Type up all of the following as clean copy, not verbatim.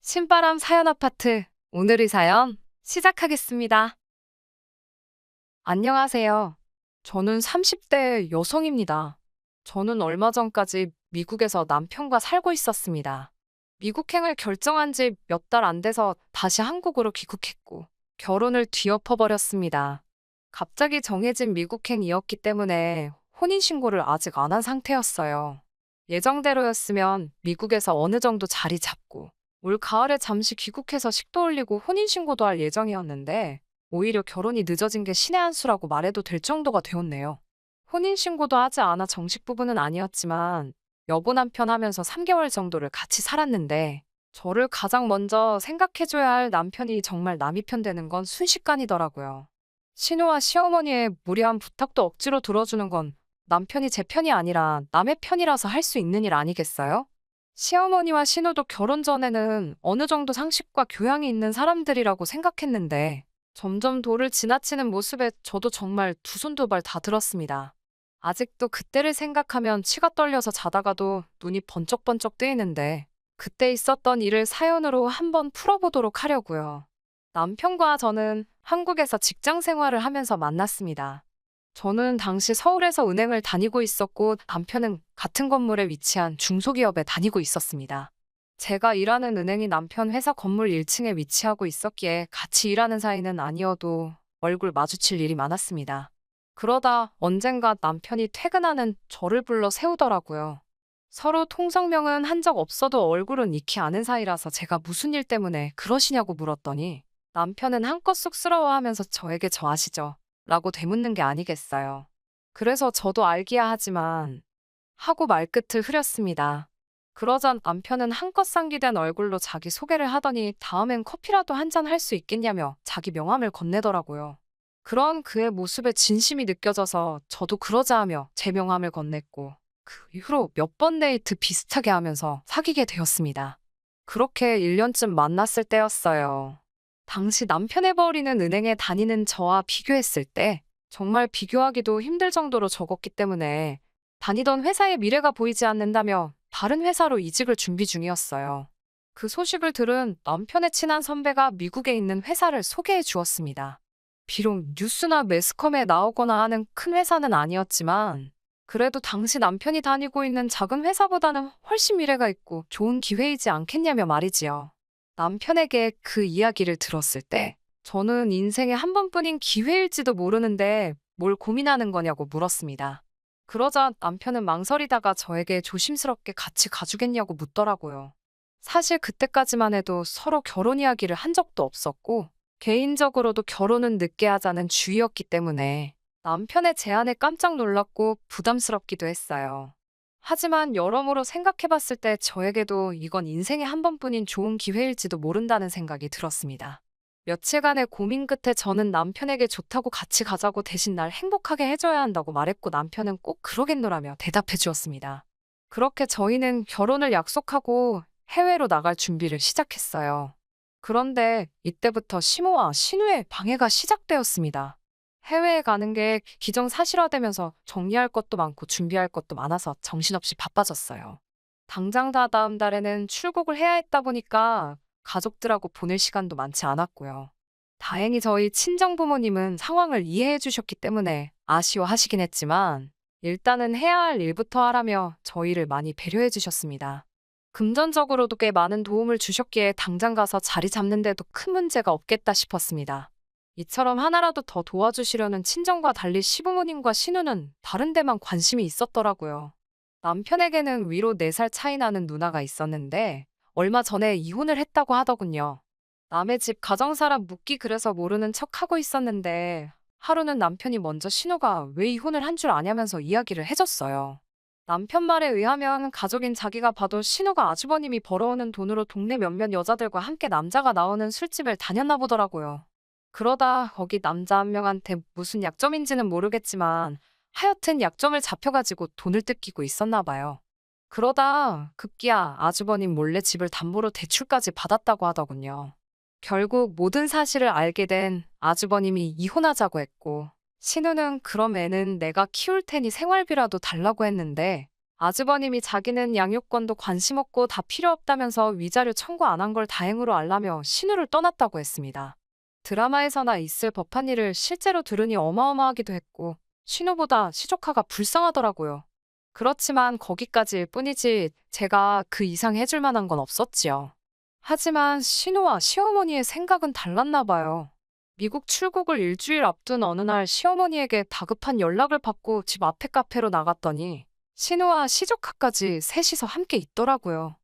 신바람 사연 아파트. 오늘의 사연 시작하겠습니다. 안녕하세요. 저는 30대 여성입니다. 저는 얼마 전까지 미국에서 남편과 살고 있었습니다. 미국행을 결정한 지 몇 달 안 돼서 다시 한국으로 귀국했고 결혼을 뒤엎어버렸습니다. 갑자기 정해진 미국행이었기 때문에 혼인신고를 아직 안 한 상태였어요. 예정대로였으면 미국에서 어느 정도 자리 잡고 올 가을에 잠시 귀국해서 식도 올리고 혼인신고도 할 예정이었는데 오히려 결혼이 늦어진 게 신의 한 수라고 말해도 될 정도가 되었네요. 혼인신고도 하지 않아 정식 부부는 아니었지만 여보 남편 하면서 3개월 정도를 같이 살았는데 저를 가장 먼저 생각해줘야 할 남편이 정말 남이 편 되는 건 순식간이더라고요. 신우와 시어머니의 무리한 부탁도 억지로 들어주는 건 남편이 제 편이 아니라 남의 편이라서 할 수 있는 일 아니겠어요? 시어머니와 신우도 결혼 전에는 어느 정도 상식과 교양이 있는 사람들이라고 생각했는데 점점 도를 지나치는 모습에 저도 정말 두 손 두 발 다 들었습니다. 아직도 그때를 생각하면 치가 떨려서 자다가도 눈이 번쩍번쩍 뜨이는데 그때 있었던 일을 사연으로 한번 풀어보도록 하려고요. 남편과 저는 한국에서 직장 생활을 하면서 만났습니다. 저는 당시 서울에서 은행을 다니고 있었고 남편은 같은 건물에 위치한 중소기업에 다니고 있었습니다. 제가 일하는 은행이 남편 회사 건물 1층에 위치하고 있었기에 같이 일하는 사이는 아니어도 얼굴 마주칠 일이 많았습니다. 그러다 언젠가 남편이 퇴근하는 저를 불러 세우더라고요. 서로 통성명은 한 적 없어도 얼굴은 익히 아는 사이라서 제가 무슨 일 때문에 그러시냐고 물었더니 남편은 한껏 쑥스러워하면서 저에게 저 아시죠? 라고 되묻는 게 아니겠어요. 그래서 저도 알기야 하지만 하고 말끝을 흐렸습니다. 그러자 남편은 한껏 상기된 얼굴로 자기 소개를 하더니 다음엔 커피라도 한 잔 할 수 있겠냐며 자기 명함을 건네더라고요. 그런 그의 모습에 진심이 느껴져서 저도 그러자 하며 제 명함을 건넸고 그 이후로 몇 번 데이트 비슷하게 하면서 사귀게 되었습니다. 그렇게 1년쯤 만났을 때였어요. 당시 남편의 버리는 은행에 다니는 저와 비교했을 때 정말 비교하기도 힘들 정도로 적었기 때문에 다니던 회사의 미래가 보이지 않는다며 다른 회사로 이직을 준비 중이었어요. 그 소식을 들은 남편의 친한 선배가 미국에 있는 회사를 소개해 주었습니다. 비록 뉴스나 매스컴에 나오거나 하는 큰 회사는 아니었지만 그래도 당시 남편이 다니고 있는 작은 회사보다는 훨씬 미래가 있고 좋은 기회이지 않겠냐며 말이지요. 남편에게 그 이야기를 들었을 때 저는 인생에 한 번뿐인 기회일지도 모르는데 뭘 고민하는 거냐고 물었습니다. 그러자 남편은 망설이다가 저에게 조심스럽게 같이 가주겠냐고 묻더라고요. 사실 그때까지만 해도 서로 결혼 이야기를 한 적도 없었고 개인적으로도 결혼은 늦게 하자는 주의였기 때문에 남편의 제안에 깜짝 놀랐고 부담스럽기도 했어요. 하지만 여러모로 생각해봤을 때 저에게도 이건 인생에 한 번뿐인 좋은 기회일지도 모른다는 생각이 들었습니다. 며칠간의 고민 끝에 저는 남편에게 좋다고 같이 가자고 대신 날 행복하게 해줘야 한다고 말했고 남편은 꼭 그러겠노라며 대답해 주었습니다. 그렇게 저희는 결혼을 약속하고 해외로 나갈 준비를 시작했어요. 그런데 이때부터 시모와 신우의 방해가 시작되었습니다. 해외에 가는 게 기정사실화되면서 정리할 것도 많고 준비할 것도 많아서 정신없이 바빠졌어요. 당장 다다음 달에는 출국을 해야 했다 보니까 가족들하고 보낼 시간도 많지 않았고요. 다행히 저희 친정부모님은 상황을 이해해 주셨기 때문에 아쉬워하시긴 했지만 일단은 해야 할 일부터 하라며 저희를 많이 배려해 주셨습니다. 금전적으로도 꽤 많은 도움을 주셨기에 당장 가서 자리 잡는 데도 큰 문제가 없겠다 싶었습니다. 이처럼 하나라도 더 도와주시려는 친정과 달리 시부모님과 신우는 다른 데만 관심이 있었더라고요. 남편에게는 위로 4살 차이 나는 누나가 있었는데 얼마 전에 이혼을 했다고 하더군요. 남의 집 가정사람 묻기 그래서 모르는 척하고 있었는데 하루는 남편이 먼저 신우가 왜 이혼을 한 줄 아냐면서 이야기를 해줬어요. 남편 말에 의하면 가족인 자기가 봐도 신우가 아주버님이 벌어오는 돈으로 동네 몇몇 여자들과 함께 남자가 나오는 술집을 다녔나 보더라고요. 그러다 거기 남자 한 명한테 무슨 약점인지는 모르겠지만 하여튼 약점을 잡혀가지고 돈을 뜯기고 있었나 봐요. 그러다 급기야 아주버님 몰래 집을 담보로 대출까지 받았다고 하더군요. 결국 모든 사실을 알게 된 아주버님이 이혼하자고 했고 신우는 그럼 애는 내가 키울 테니 생활비라도 달라고 했는데 아주버님이 자기는 양육권도 관심 없고 다 필요 없다면서 위자료 청구 안 한 걸 다행으로 알라며 신우를 떠났다고 했습니다. 드라마에서나 있을 법한 일을 실제로 들으니 어마어마하기도 했고 신우보다 시조카가 불쌍하더라고요. 그렇지만 거기까지일 뿐이지 제가 그 이상 해줄 만한 건 없었지요. 하지만 신우와 시어머니의 생각은 달랐나 봐요. 미국 출국을 일주일 앞둔 어느 날 시어머니에게 다급한 연락을 받고 집 앞에 카페로 나갔더니 신우와 시조카까지 셋이서 함께 있더라고요.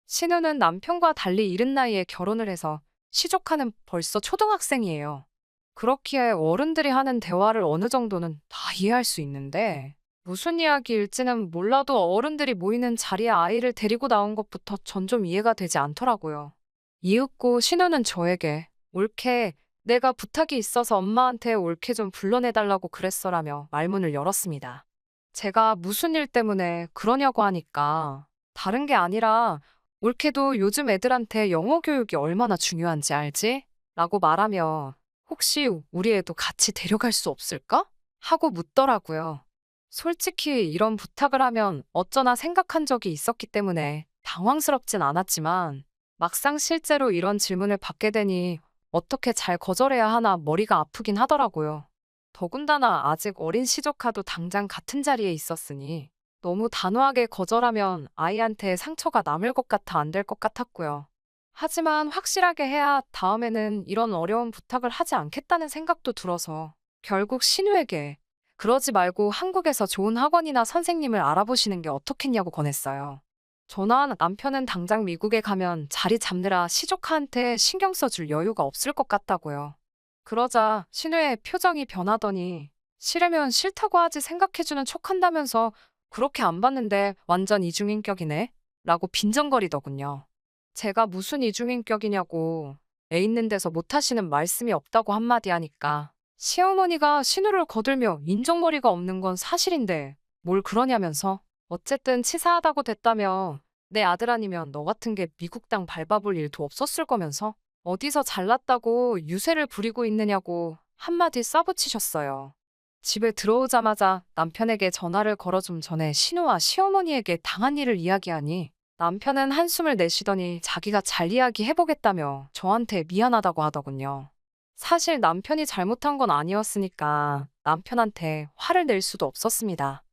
신우는 남편과 달리 이른 나이에 결혼을 해서 시조카는 벌써 초등학생이에요. 그렇기에 어른들이 하는 대화를 어느 정도는 다 이해할 수 있는데 무슨 이야기일지는 몰라도 어른들이 모이는 자리에 아이를 데리고 나온 것부터 전 좀 이해가 되지 않더라고요. 이윽고 신우는 저에게 올케 내가 부탁이 있어서 엄마한테 올케 좀 불러내달라고 그랬어라며 말문을 열었습니다. 제가 무슨 일 때문에 그러냐고 하니까 다른 게 아니라 올케도 요즘 애들한테 영어 교육이 얼마나 중요한지 알지? 라고 말하며 혹시 우리 애도 같이 데려갈 수 없을까? 하고 묻더라고요. 솔직히 이런 부탁을 하면 어쩌나 생각한 적이 있었기 때문에 당황스럽진 않았지만 막상 실제로 이런 질문을 받게 되니 어떻게 잘 거절해야 하나 머리가 아프긴 하더라고요. 더군다나 아직 어린 시조카도 당장 같은 자리에 있었으니 너무 단호하게 거절하면 아이한테 상처가 남을 것 같아 안 될 것 같았고요. 하지만 확실하게 해야 다음에는 이런 어려운 부탁을 하지 않겠다는 생각도 들어서 결국 신우에게 그러지 말고 한국에서 좋은 학원이나 선생님을 알아보시는 게 어떻겠냐고 권했어요. 저나 남편은 당장 미국에 가면 자리 잡느라 시조카한테 신경 써줄 여유가 없을 것 같다고요. 그러자 신우의 표정이 변하더니 싫으면 싫다고 하지 생각해주는 척한다면서 그렇게 안 봤는데 완전 이중인격이네? 라고 빈정거리더군요. 제가 무슨 이중인격이냐고 애 있는 데서 못하시는 말씀이 없다고 한마디 하니까 시어머니가 신우를 거들며 인정머리가 없는 건 사실인데 뭘 그러냐면서 어쨌든 치사하다고 됐다며 내 아들 아니면 너 같은 게 미국 땅 밟아볼 일도 없었을 거면서 어디서 잘났다고 유세를 부리고 있느냐고 한마디 싸붙이셨어요. 집에 들어오자마자 남편에게 전화를 걸어 좀 전에 신우와 시어머니에게 당한 일을 이야기하니 남편은 한숨을 내쉬더니 자기가 잘 이야기해보겠다며 저한테 미안하다고 하더군요. 사실 남편이 잘못한 건 아니었으니까 남편한테 화를 낼 수도 없었습니다.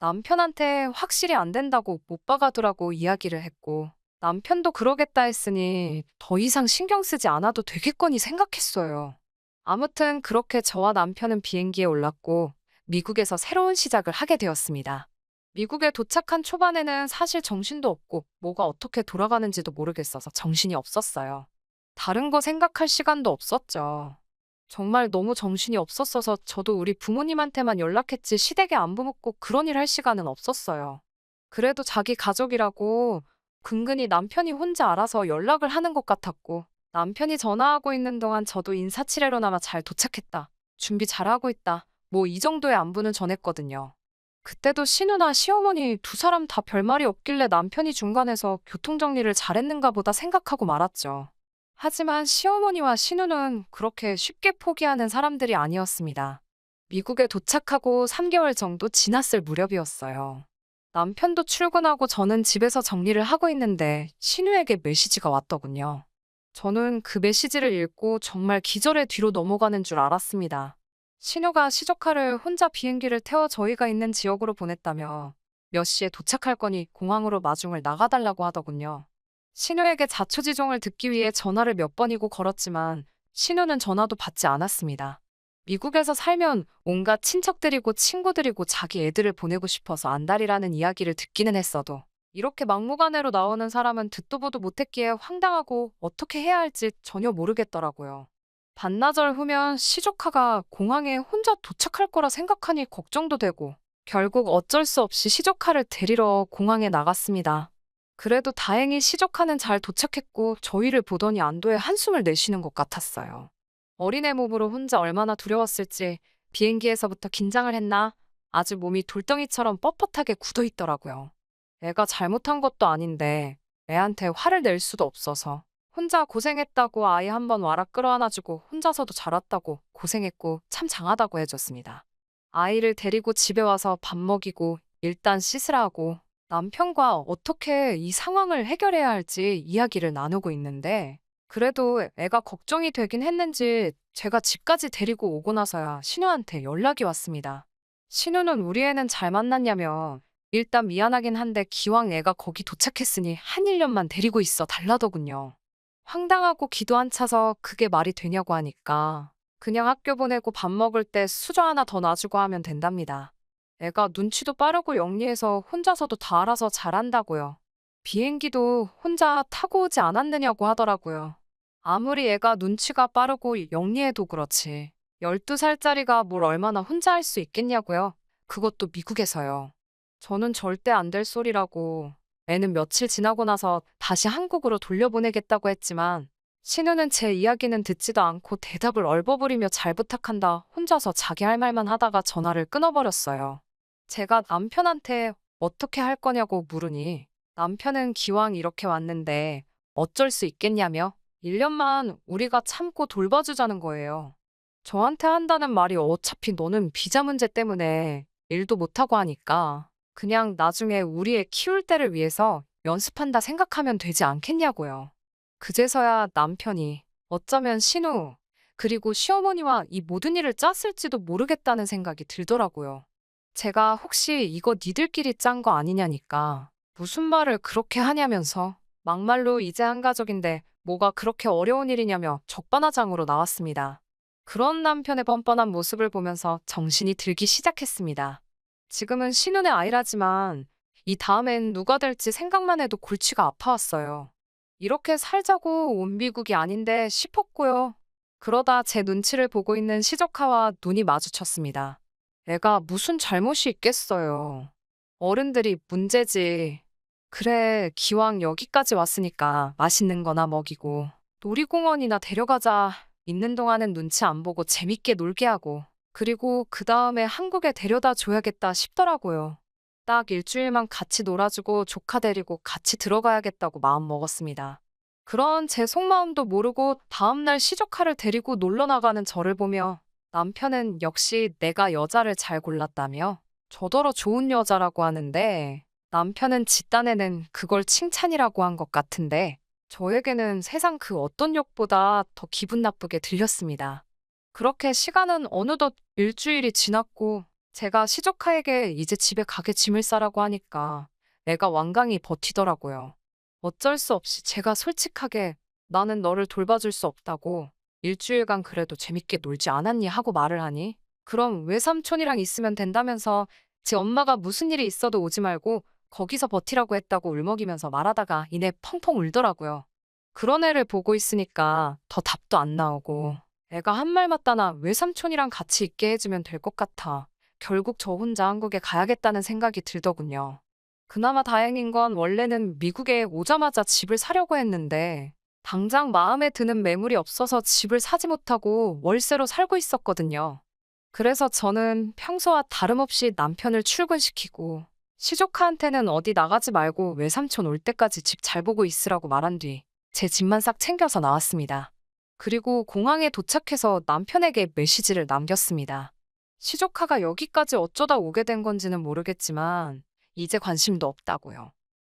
남편한테 확실히 안 된다고 못 박아두라고 이야기를 했고 남편도 그러겠다 했으니 더 이상 신경 쓰지 않아도 되겠거니 생각했어요. 아무튼 그렇게 저와 남편은 비행기에 올랐고 미국에서 새로운 시작을 하게 되었습니다. 미국에 도착한 초반에는 사실 정신도 없고 뭐가 어떻게 돌아가는지도 모르겠어서 정신이 없었어요. 다른 거 생각할 시간도 없었죠. 정말 너무 정신이 없었어서 저도 우리 부모님한테만 연락했지 시댁에 안부 묻고 그런 일 할 시간은 없었어요. 그래도 자기 가족이라고 근근히 남편이 혼자 알아서 연락을 하는 것 같았고 남편이 전화하고 있는 동안 저도 인사치레로나마 잘 도착했다. 준비 잘하고 있다. 뭐 이 정도의 안부는 전했거든요. 그때도 신우나 시어머니 두 사람 다 별말이 없길래 남편이 중간에서 교통정리를 잘했는가 보다 생각하고 말았죠. 하지만 시어머니와 신우는 그렇게 쉽게 포기하는 사람들이 아니었습니다. 미국에 도착하고 3개월 정도 지났을 무렵이었어요. 남편도 출근하고 저는 집에서 정리를 하고 있는데 신우에게 메시지가 왔더군요. 저는 그 메시지를 읽고 정말 기절의 뒤로 넘어가는 줄 알았습니다. 신우가 시조카를 혼자 비행기를 태워 저희가 있는 지역으로 보냈다며 몇 시에 도착할 거니 공항으로 마중을 나가달라고 하더군요. 신우에게 자초지종을 듣기 위해 전화를 몇 번이고 걸었지만 신우는 전화도 받지 않았습니다. 미국에서 살면 온갖 친척들이고 친구들이고 자기 애들을 보내고 싶어서 안달이라는 이야기를 듣기는 했어도 이렇게 막무가내로 나오는 사람은 듣도 보도 못했기에 황당하고 어떻게 해야 할지 전혀 모르겠더라고요. 반나절 후면 시조카가 공항에 혼자 도착할 거라 생각하니 걱정도 되고 결국 어쩔 수 없이 시조카를 데리러 공항에 나갔습니다. 그래도 다행히 시조카는 잘 도착했고 저희를 보더니 안도의 한숨을 내쉬는 것 같았어요. 어린애 몸으로 혼자 얼마나 두려웠을지 비행기에서부터 긴장을 했나 아주 몸이 돌덩이처럼 뻣뻣하게 굳어있더라고요. 애가 잘못한 것도 아닌데 애한테 화를 낼 수도 없어서 혼자 고생했다고 아이 한번 와라 끌어안아주고 혼자서도 잘 왔다고 고생했고 참 장하다고 해줬습니다. 아이를 데리고 집에 와서 밥 먹이고 일단 씻으라 하고 남편과 어떻게 이 상황을 해결해야 할지 이야기를 나누고 있는데, 그래도 애가 걱정이 되긴 했는지 제가 집까지 데리고 오고 나서야 신우한테 연락이 왔습니다. 신우는 우리 애는 잘 만났냐며, 일단 미안하긴 한데 기왕 애가 거기 도착했으니 한 1년만 데리고 있어 달라더군요. 황당하고 기도 안 차서 그게 말이 되냐고 하니까 그냥 학교 보내고 밥 먹을 때 수저 하나 더 놔주고 하면 된답니다. 애가 눈치도 빠르고 영리해서 혼자서도 다 알아서 잘한다고요. 비행기도 혼자 타고 오지 않았느냐고 하더라고요. 아무리 애가 눈치가 빠르고 영리해도 그렇지. 12살짜리가 뭘 얼마나 혼자 할 수 있겠냐고요. 그것도 미국에서요. 저는 절대 안 될 소리라고, 애는 며칠 지나고 나서 다시 한국으로 돌려보내겠다고 했지만, 신우는 제 이야기는 듣지도 않고 대답을 얼버무리며 잘 부탁한다 혼자서 자기 할 말만 하다가 전화를 끊어버렸어요. 제가 남편한테 어떻게 할 거냐고 물으니, 남편은 기왕 이렇게 왔는데 어쩔 수 있겠냐며 1년만 우리가 참고 돌봐주자는 거예요. 저한테 한다는 말이 어차피 너는 비자 문제 때문에 일도 못하고 하니까 그냥 나중에 우리 애 키울 때를 위해서 연습한다 생각하면 되지 않겠냐고요. 그제서야 남편이 어쩌면 신우, 그리고 시어머니와 이 모든 일을 짰을지도 모르겠다는 생각이 들더라고요. 제가 혹시 이거 니들끼리 짠 거 아니냐니까 무슨 말을 그렇게 하냐면서 막말로 이제 한 가족인데 뭐가 그렇게 어려운 일이냐며 적반하장으로 나왔습니다. 그런 남편의 뻔뻔한 모습을 보면서 정신이 들기 시작했습니다. 지금은 신혼의 아이라지만 이 다음엔 누가 될지 생각만 해도 골치가 아파왔어요. 이렇게 살자고 온 미국이 아닌데 싶었고요. 그러다 제 눈치를 보고 있는 시조카와 눈이 마주쳤습니다. 애가 무슨 잘못이 있겠어요. 어른들이 문제지. 그래, 기왕 여기까지 왔으니까 맛있는 거나 먹이고 놀이공원이나 데려가자. 있는 동안은 눈치 안 보고 재밌게 놀게 하고 그리고 그 다음에 한국에 데려다 줘야겠다 싶더라고요. 딱 일주일만 같이 놀아주고 조카 데리고 같이 들어가야겠다고 마음 먹었습니다. 그런 제 속마음도 모르고 다음날 시조카를 데리고 놀러 나가는 저를 보며 남편은 역시 내가 여자를 잘 골랐다며 저더러 좋은 여자라고 하는데 남편은 집단에는 그걸 칭찬이라고 한 것 같은데 저에게는 세상 그 어떤 욕보다 더 기분 나쁘게 들렸습니다. 그렇게 시간은 어느덧 일주일이 지났고 제가 시조카에게 이제 집에 가게 짐을 싸라고 하니까 애가 완강히 버티더라고요. 어쩔 수 없이 제가 솔직하게 나는 너를 돌봐줄 수 없다고 일주일간 그래도 재밌게 놀지 않았니 하고 말을 하니 그럼 외삼촌이랑 있으면 된다면서 제 엄마가 무슨 일이 있어도 오지 말고 거기서 버티라고 했다고 울먹이면서 말하다가 이내 펑펑 울더라고요. 그런 애를 보고 있으니까 더 답도 안 나오고 애가 한 말 맞다나 외삼촌이랑 같이 있게 해주면 될 것 같아. 결국 저 혼자 한국에 가야겠다는 생각이 들더군요. 그나마 다행인 건 원래는 미국에 오자마자 집을 사려고 했는데 당장 마음에 드는 매물이 없어서 집을 사지 못하고 월세로 살고 있었거든요. 그래서 저는 평소와 다름없이 남편을 출근시키고 시조카한테는 어디 나가지 말고 외삼촌 올 때까지 집 잘 보고 있으라고 말한 뒤 제 집만 싹 챙겨서 나왔습니다. 그리고 공항에 도착해서 남편에게 메시지를 남겼습니다. 시조카가 여기까지 어쩌다 오게 된 건지는 모르겠지만 이제 관심도 없다고요.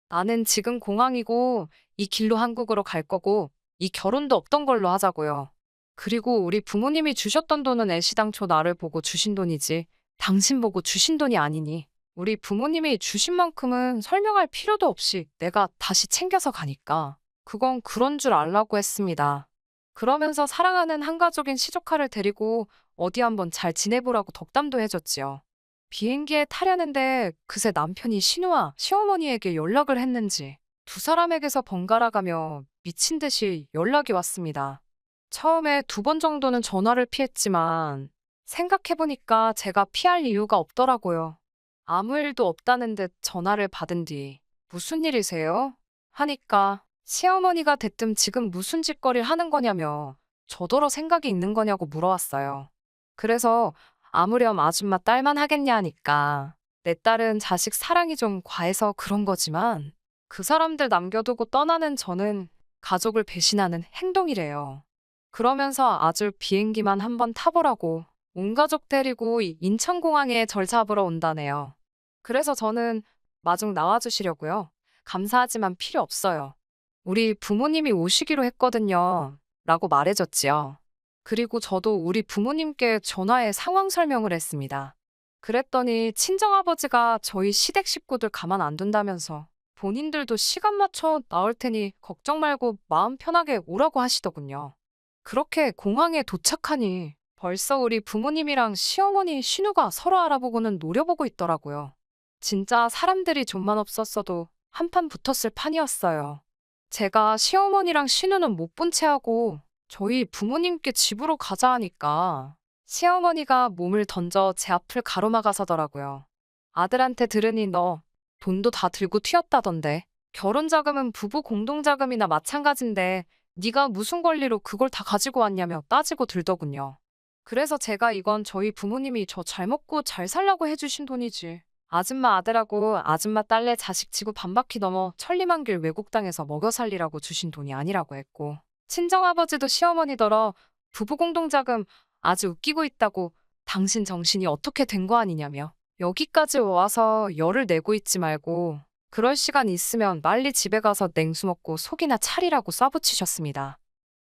나는 지금 공항이고 이 길로 한국으로 갈 거고 이 결혼도 없던 걸로 하자고요. 그리고 우리 부모님이 주셨던 돈은 애시당초 나를 보고 주신 돈이지 당신 보고 주신 돈이 아니니 우리 부모님이 주신 만큼은 설명할 필요도 없이 내가 다시 챙겨서 가니까 그건 그런 줄 알라고 했습니다. 그러면서 사랑하는 한가족인 시조카를 데리고 어디 한번 잘 지내보라고 덕담도 해줬지요. 비행기에 타려는데 그새 남편이 신우와 시어머니에게 연락을 했는지 두 사람에게서 번갈아 가며 미친 듯이 연락이 왔습니다. 처음에 2번 정도는 전화를 피했지만 생각해보니까 제가 피할 이유가 없더라고요. 아무 일도 없다는 듯 전화를 받은 뒤 무슨 일이세요? 하니까 시어머니가 대뜸 지금 무슨 짓거리를 하는 거냐며 저더러 생각이 있는 거냐고 물어왔어요. 그래서 아무렴 아줌마 딸만 하겠냐 하니까 내 딸은 자식 사랑이 좀 과해서 그런 거지만 그 사람들 남겨두고 떠나는 저는 가족을 배신하는 행동이래요. 그러면서 아주 비행기만 한번 타보라고 온 가족 데리고 인천공항에 절 잡으러 온다네요. 그래서 저는 마중 나와주시려고요. 감사하지만 필요 없어요. 우리 부모님이 오시기로 했거든요. 라고 말해줬지요. 그리고 저도 우리 부모님께 전화해 상황 설명을 했습니다. 그랬더니 친정아버지가 저희 시댁 식구들 가만 안 둔다면서 본인들도 시간 맞춰 나올 테니 걱정 말고 마음 편하게 오라고 하시더군요. 그렇게 공항에 도착하니 벌써 우리 부모님이랑 시어머니, 신우가 서로 알아보고는 노려보고 있더라고요. 진짜 사람들이 좀만 없었어도 한판 붙었을 판이었어요. 제가 시어머니랑 신우는 못 본 채 하고 저희 부모님께 집으로 가자 하니까 시어머니가 몸을 던져 제 앞을 가로막아서더라고요. 아들한테 들으니 너 돈도 다 들고 튀었다던데. 결혼자금은 부부 공동자금이나 마찬가지인데 네가 무슨 권리로 그걸 다 가지고 왔냐며 따지고 들더군요. 그래서 제가 이건 저희 부모님이 저 잘 먹고 잘 살라고 해주신 돈이지. 아줌마 아들하고 아줌마 딸내 자식 치고 반바퀴 넘어 천리만길 외국 땅에서 먹여 살리라고 주신 돈이 아니라고 했고 친정아버지도 시어머니더러 부부 공동자금 아주 웃기고 있다고 당신 정신이 어떻게 된 거 아니냐며 여기까지 와서 열을 내고 있지 말고 그럴 시간 있으면 빨리 집에 가서 냉수 먹고 속이나 차리라고 쏴붙이셨습니다.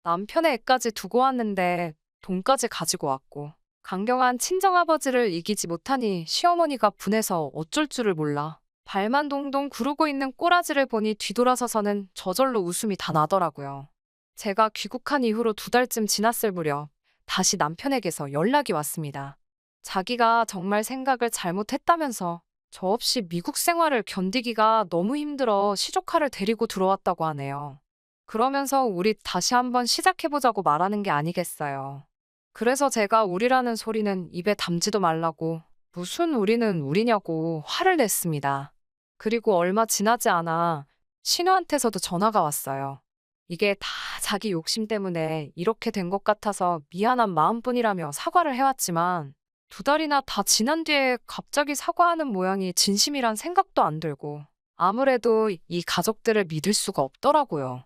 남편의 애까지 두고 왔는데 돈까지 가지고 왔고 강경한 친정아버지를 이기지 못하니 시어머니가 분해서 어쩔 줄을 몰라 발만 동동 구르고 있는 꼬라지를 보니 뒤돌아서서는 저절로 웃음이 다 나더라고요. 제가 귀국한 이후로 2달쯤 지났을 무렵 다시 남편에게서 연락이 왔습니다. 자기가 정말 생각을 잘못했다면서 저 없이 미국 생활을 견디기가 너무 힘들어 시조카를 데리고 들어왔다고 하네요. 그러면서 우리 다시 한번 시작해보자고 말하는 게 아니겠어요. 그래서 제가 우리라는 소리는 입에 담지도 말라고 무슨 우리는 우리냐고 화를 냈습니다. 그리고 얼마 지나지 않아 신우한테서도 전화가 왔어요. 이게 다 자기 욕심 때문에 이렇게 된 것 같아서 미안한 마음뿐이라며 사과를 해왔지만 2달이나 다 지난 뒤에 갑자기 사과하는 모양이 진심이란 생각도 안 들고 아무래도 이 가족들을 믿을 수가 없더라고요.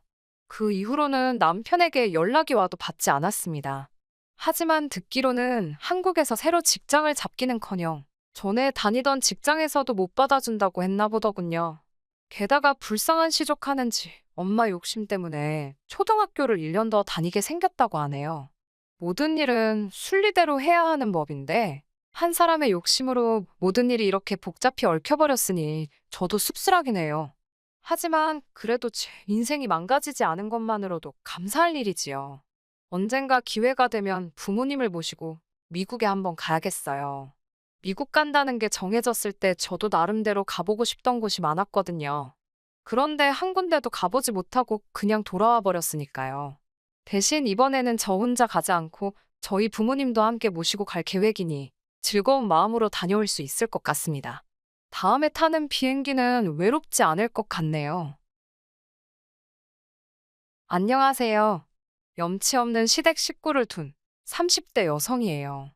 그 이후로는 남편에게 연락이 와도 받지 않았습니다. 하지만 듣기로는 한국에서 새로 직장을 잡기는커녕 전에 다니던 직장에서도 못 받아준다고 했나 보더군요. 게다가 불쌍한 시족하는지 엄마 욕심 때문에 초등학교를 1년 더 다니게 생겼다고 하네요. 모든 일은 순리대로 해야 하는 법인데 한 사람의 욕심으로 모든 일이 이렇게 복잡히 얽혀버렸으니 저도 씁쓸하긴 해요. 하지만 그래도 제 인생이 망가지지 않은 것만으로도 감사할 일이지요. 언젠가 기회가 되면 부모님을 모시고 미국에 한번 가야겠어요. 미국 간다는 게 정해졌을 때 저도 나름대로 가보고 싶던 곳이 많았거든요. 그런데 한 군데도 가보지 못하고 그냥 돌아와 버렸으니까요. 대신 이번에는 저 혼자 가지 않고 저희 부모님도 함께 모시고 갈 계획이니 즐거운 마음으로 다녀올 수 있을 것 같습니다. 다음에 타는 비행기는 외롭지 않을 것 같네요. 안녕하세요. 염치 없는 시댁 식구를 둔 30대 여성이에요.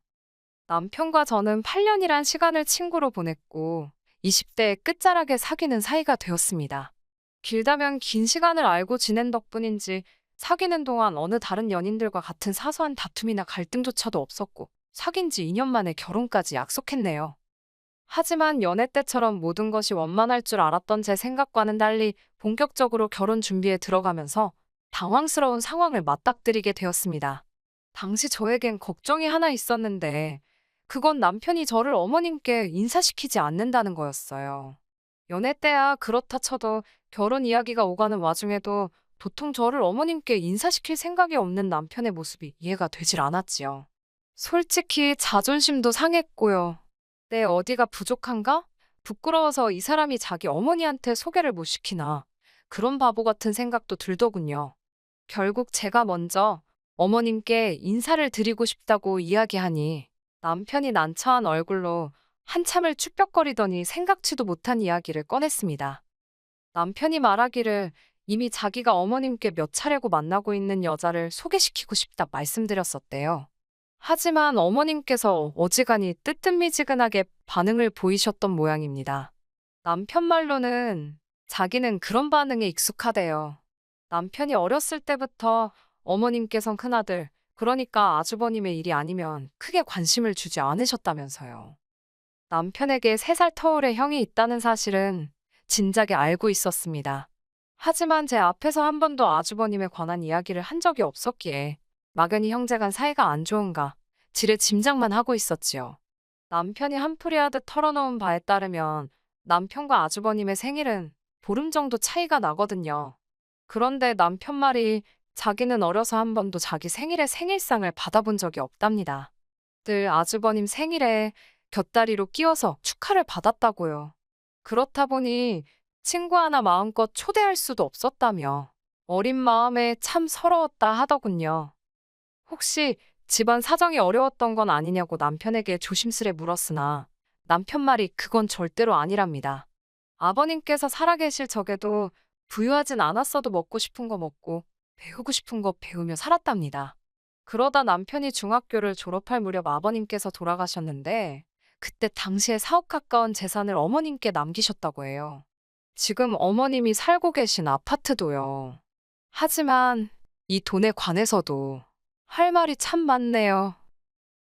남편과 저는 8년이란 시간을 친구로 보냈고 20대의 끝자락에 사귀는 사이가 되었습니다. 길다면 긴 시간을 알고 지낸 덕분인지 사귀는 동안 어느 다른 연인들과 같은 사소한 다툼이나 갈등조차도 없었고 사귄 지 2년 만에 결혼까지 약속했네요. 하지만 연애 때처럼 모든 것이 원만할 줄 알았던 제 생각과는 달리 본격적으로 결혼 준비에 들어가면서 당황스러운 상황을 맞닥뜨리게 되었습니다. 당시 저에겐 걱정이 하나 있었는데 그건 남편이 저를 어머님께 인사시키지 않는다는 거였어요. 연애 때야 그렇다 쳐도 결혼 이야기가 오가는 와중에도 도통 저를 어머님께 인사시킬 생각이 없는 남편의 모습이 이해가 되질 않았지요. 솔직히 자존심도 상했고요. 내 어디가 부족한가? 부끄러워서 이 사람이 자기 어머니한테 소개를 못 시키나. 그런 바보 같은 생각도 들더군요. 결국 제가 먼저 어머님께 인사를 드리고 싶다고 이야기하니 남편이 난처한 얼굴로 한참을 쭈뼛거리더니 생각지도 못한 이야기를 꺼냈습니다. 남편이 말하기를 이미 자기가 어머님께 몇 차례고 만나고 있는 여자를 소개시키고 싶다 말씀드렸었대요. 하지만 어머님께서 어지간히 뜨뜻미지근하게 반응을 보이셨던 모양입니다. 남편 말로는 자기는 그런 반응에 익숙하대요. 남편이 어렸을 때부터 어머님께선 큰아들, 그러니까 아주버님의 일이 아니면 크게 관심을 주지 않으셨다면서요. 남편에게 3살 터울의 형이 있다는 사실은 진작에 알고 있었습니다. 하지만 제 앞에서 한 번도 아주버님에 관한 이야기를 한 적이 없었기에 막연히 형제간 사이가 안 좋은가 지레 짐작만 하고 있었지요. 남편이 한풀이 하듯 털어놓은 바에 따르면 남편과 아주버님의 생일은 보름 정도 차이가 나거든요. 그런데 남편 말이 자기는 어려서 한 번도 자기 생일에 생일상을 받아본 적이 없답니다. 늘 아주버님 생일에 곁다리로 끼워서 축하를 받았다고요. 그렇다 보니 친구 하나 마음껏 초대할 수도 없었다며 어린 마음에 참 서러웠다 하더군요. 혹시 집안 사정이 어려웠던 건 아니냐고 남편에게 조심스레 물었으나 남편 말이 그건 절대로 아니랍니다. 아버님께서 살아계실 적에도 부유하진 않았어도 먹고 싶은 거 먹고 배우고 싶은 거 배우며 살았답니다. 그러다 남편이 중학교를 졸업할 무렵 아버님께서 돌아가셨는데 그때 당시에 4억 가까운 재산을 어머님께 남기셨다고 해요. 지금 어머님이 살고 계신 아파트도요. 하지만 이 돈에 관해서도 할 말이 참 많네요.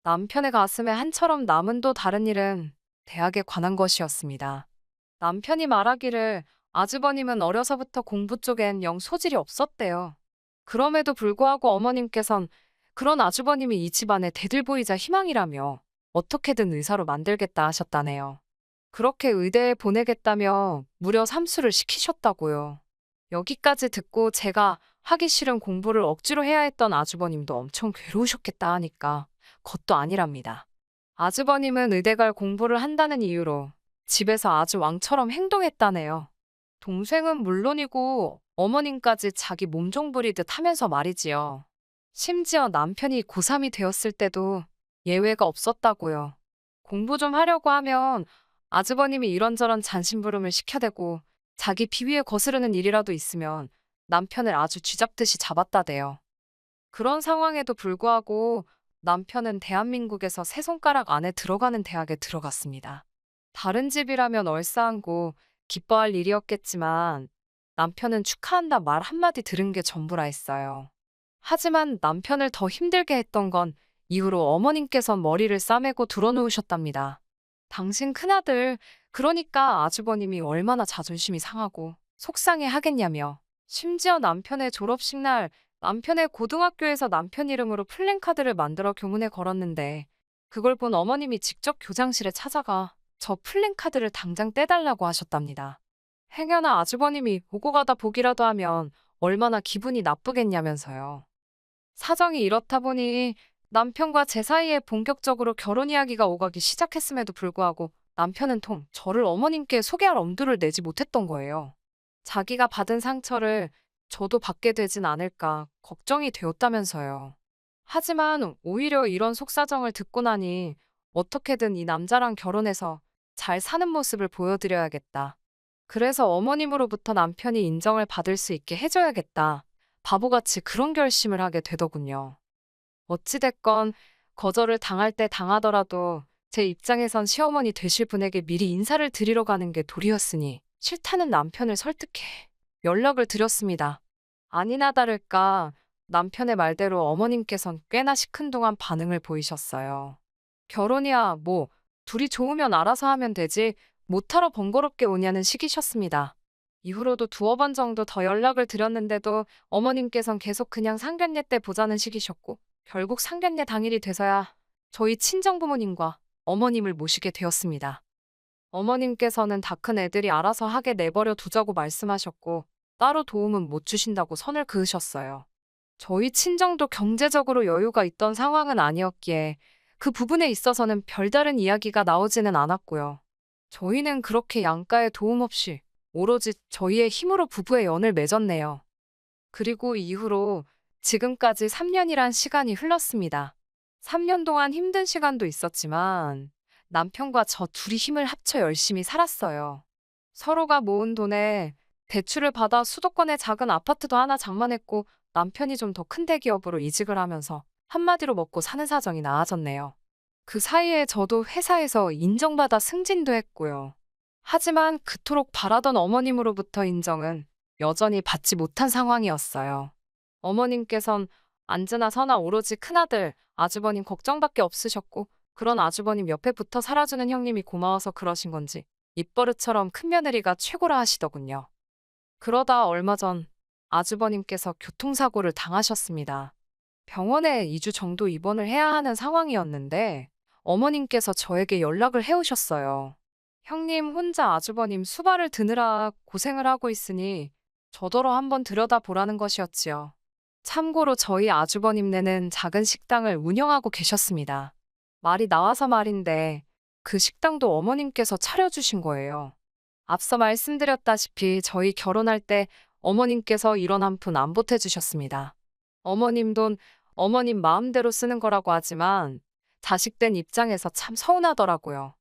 남편의 가슴에 한처럼 남은 또 다른 일은 대학에 관한 것이었습니다. 남편이 말하기를 아주버님은 어려서부터 공부 쪽엔 영 소질이 없었대요. 그럼에도 불구하고 어머님께선 그런 아주버님이 이 집안의 대들보이자 희망이라며 어떻게든 의사로 만들겠다 하셨다네요. 그렇게 의대에 보내겠다며 무려 삼수를 시키셨다고요. 여기까지 듣고 제가 하기 싫은 공부를 억지로 해야 했던 아주버님도 엄청 괴로우셨겠다 하니까 그것도 아니랍니다. 아주버님은 의대 갈 공부를 한다는 이유로 집에서 아주 왕처럼 행동했다네요. 동생은 물론이고 어머님까지 자기 몸종 부리듯 하면서 말이지요. 심지어 남편이 고3이 되었을 때도 예외가 없었다고요. 공부 좀 하려고 하면 아주버님이 이런저런 잔심부름을 시켜대고 자기 비위에 거스르는 일이라도 있으면 남편을 아주 쥐잡듯이 잡았다대요. 그런 상황에도 불구하고 남편은 대한민국에서 세 손가락 안에 들어가는 대학에 들어갔습니다. 다른 집이라면 얼싸안고 기뻐할 일이었겠지만 남편은 축하한다 말 한마디 들은 게 전부라 했어요. 하지만 남편을 더 힘들게 했던 건 이후로 어머님께선 머리를 싸매고 드러누우셨답니다. 당신 큰아들, 그러니까 아주버님이 얼마나 자존심이 상하고 속상해 하겠냐며. 심지어 남편의 졸업식 날 남편의 고등학교에서 남편 이름으로 플랜카드를 만들어 교문에 걸었는데 그걸 본 어머님이 직접 교장실에 찾아가 저 플랜카드를 당장 떼달라고 하셨답니다. 행여나 아주버님이 오고 가다 보기라도 하면 얼마나 기분이 나쁘겠냐면서요. 사정이 이렇다 보니 남편과 제 사이에 본격적으로 결혼 이야기가 오가기 시작했음에도 불구하고 남편은 통 저를 어머님께 소개할 엄두를 내지 못했던 거예요. 자기가 받은 상처를 저도 받게 되진 않을까 걱정이 되었다면서요. 하지만 오히려 이런 속사정을 듣고 나니 어떻게든 이 남자랑 결혼해서 잘 사는 모습을 보여드려야겠다. 그래서 어머님으로부터 남편이 인정을 받을 수 있게 해줘야겠다. 바보같이 그런 결심을 하게 되더군요. 어찌됐건 거절을 당할 때 당하더라도 제 입장에선 시어머니 되실 분에게 미리 인사를 드리러 가는 게 도리였으니 싫다는 남편을 설득해 연락을 드렸습니다. 아니나 다를까 남편의 말대로 어머님께선 꽤나 시큰둥한 반응을 보이셨어요. 결혼이야 뭐 둘이 좋으면 알아서 하면 되지 못하러 번거롭게 오냐는 식이셨습니다. 이후로도 두어 번 정도 더 연락을 드렸는데도 어머님께선 계속 그냥 상견례 때 보자는 식이셨고 결국 상견례 당일이 돼서야 저희 친정부모님과 어머님을 모시게 되었습니다. 어머님께서는 다 큰 애들이 알아서 하게 내버려 두자고 말씀하셨고 따로 도움은 못 주신다고 선을 그으셨어요. 저희 친정도 경제적으로 여유가 있던 상황은 아니었기에 그 부분에 있어서는 별다른 이야기가 나오지는 않았고요. 저희는 그렇게 양가의 도움 없이 오로지 저희의 힘으로 부부의 연을 맺었네요. 그리고 이후로 지금까지 3년이란 시간이 흘렀습니다. 3년 동안 힘든 시간도 있었지만 남편과 저 둘이 힘을 합쳐 열심히 살았어요. 서로가 모은 돈에 대출을 받아 수도권의 작은 아파트도 하나 장만했고 남편이 좀 더 큰 대기업으로 이직을 하면서 한마디로 먹고 사는 사정이 나아졌네요. 그 사이에 저도 회사에서 인정받아 승진도 했고요. 하지만 그토록 바라던 어머님으로부터 인정은 여전히 받지 못한 상황이었어요. 어머님께선 앉으나 서나 오로지 큰아들, 아주버님 걱정밖에 없으셨고 그런 아주버님 옆에 붙어 살아주는 형님이 고마워서 그러신 건지 입버릇처럼 큰며느리가 최고라 하시더군요. 그러다 얼마 전 아주버님께서 교통사고를 당하셨습니다. 병원에 2주 정도 입원을 해야 하는 상황이었는데 어머님께서 저에게 연락을 해오셨어요. 형님 혼자 아주버님 수발을 드느라 고생을 하고 있으니 저더러 한번 들여다보라는 것이었지요. 참고로 저희 아주버님네는 작은 식당을 운영하고 계셨습니다. 말이 나와서 말인데 그 식당도 어머님께서 차려주신 거예요. 앞서 말씀드렸다시피 저희 결혼할 때 어머님께서 1원 한 푼 안 보태주셨습니다. 어머님 돈, 어머님 마음대로 쓰는 거라고 하지만 자식된 입장에서 참 서운하더라고요.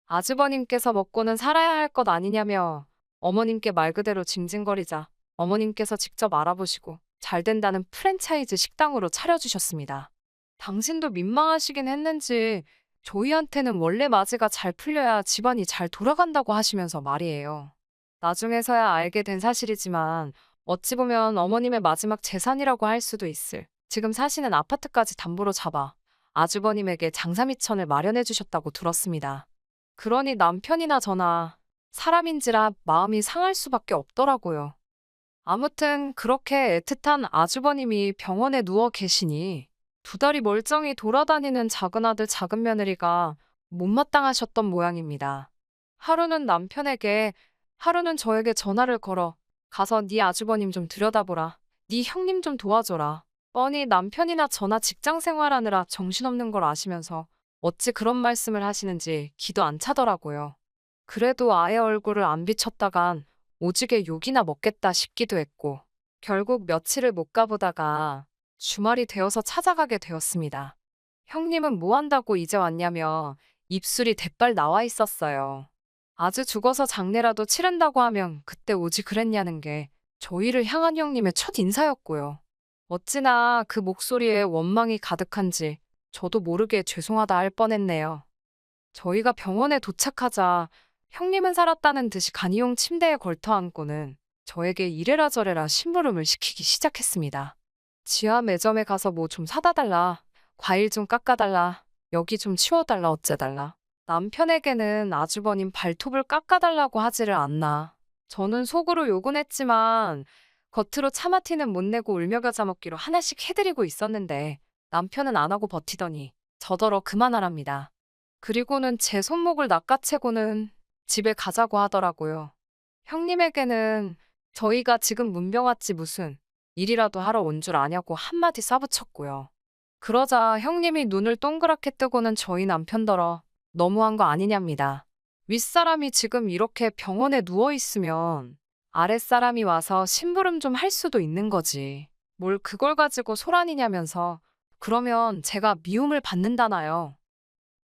아주버님께서 먹고는 살아야 할 것 아니냐며 어머님께 말 그대로 징징거리자 어머님께서 직접 알아보시고 잘 된다는 프랜차이즈 식당으로 차려주셨습니다. 당신도 민망하시긴 했는지 저희한테는 원래 맞이가 잘 풀려야 집안이 잘 돌아간다고 하시면서 말이에요. 나중에서야 알게 된 사실이지만 어찌 보면 어머님의 마지막 재산이라고 할 수도 있을 지금 사시는 아파트까지 담보로 잡아 아주버님에게 장사미천을 마련해 주셨다고 들었습니다. 그러니 남편이나 저나 사람인지라 마음이 상할 수밖에 없더라고요. 아무튼 그렇게 애틋한 아주버님이 병원에 누워 계시니 2달이 멀쩡히 돌아다니는 작은아들 작은며느리가 못마땅하셨던 모양입니다. 하루는 남편에게, 하루는 저에게 전화를 걸어 가서 네 아주버님 좀 들여다보라. 네 형님 좀 도와줘라. 뻔히 남편이나 저나 직장 생활하느라 정신없는 걸 아시면서 어찌 그런 말씀을 하시는지 기도 안 차더라고요. 그래도 아예 얼굴을 안 비쳤다간 오지게 욕이나 먹겠다 싶기도 했고 결국 며칠을 못 가보다가 주말이 되어서 찾아가게 되었습니다. 형님은 뭐 한다고 이제 왔냐며 입술이 대빨 나와 있었어요. 아주 죽어서 장례라도 치른다고 하면 그때 오지 그랬냐는 게 저희를 향한 형님의 첫 인사였고요. 어찌나 그 목소리에 원망이 가득한지 저도 모르게 죄송하다 할 뻔했네요. 저희가 병원에 도착하자 형님은 살았다는 듯이 간이용 침대에 걸터 앉고는 저에게 이래라 저래라 심부름을 시키기 시작했습니다. 지하 매점에 가서 뭐 좀 사다 달라. 과일 좀 깎아달라. 여기 좀 치워달라 어째달라. 남편에게는 아주버님 발톱을 깎아달라고 하지를 않나. 저는 속으로 욕은 했지만 겉으로 차마 티는 못 내고 울며 겨자 먹기로 하나씩 해드리고 있었는데 남편은 안 하고 버티더니 저더러 그만하랍니다. 그리고는 제 손목을 낚아채고는 집에 가자고 하더라고요. 형님에게는 저희가 지금 문병 왔지 무슨 일이라도 하러 온 줄 아냐고 한마디 쏴붙였고요. 그러자 형님이 눈을 동그랗게 뜨고는 저희 남편더러 너무한 거 아니냐입니다. 윗사람이 지금 이렇게 병원에 누워있으면 아랫사람이 와서 심부름 좀 할 수도 있는 거지. 뭘 그걸 가지고 소란이냐면서 그러면 제가 미움을 받는다나요.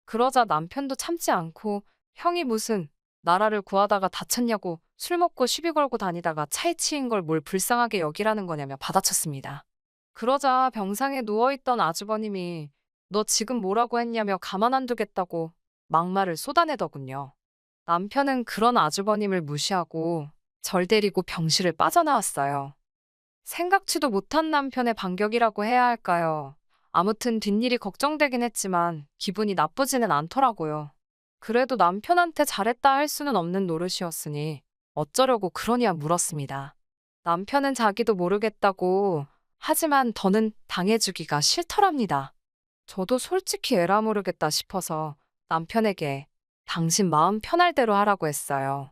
그러자 남편도 참지 않고 형이 무슨 나라를 구하다가 다쳤냐고 술 먹고 시비 걸고 다니다가 차에 치인 걸 뭘 불쌍하게 여기라는 거냐며 받아쳤습니다. 그러자 병상에 누워있던 아주버님이 너 지금 뭐라고 했냐며 가만 안 두겠다고 막말을 쏟아내더군요. 남편은 그런 아주버님을 무시하고 절 데리고 병실을 빠져나왔어요. 생각지도 못한 남편의 반격이라고 해야 할까요? 아무튼 뒷일이 걱정되긴 했지만 기분이 나쁘지는 않더라고요. 그래도 남편한테 잘했다 할 수는 없는 노릇이었으니 어쩌려고 그러냐 물었습니다. 남편은 자기도 모르겠다고 하지만 더는 당해주기가 싫더랍니다. 저도 솔직히 에라 모르겠다 싶어서 남편에게 당신 마음 편할 대로 하라고 했어요.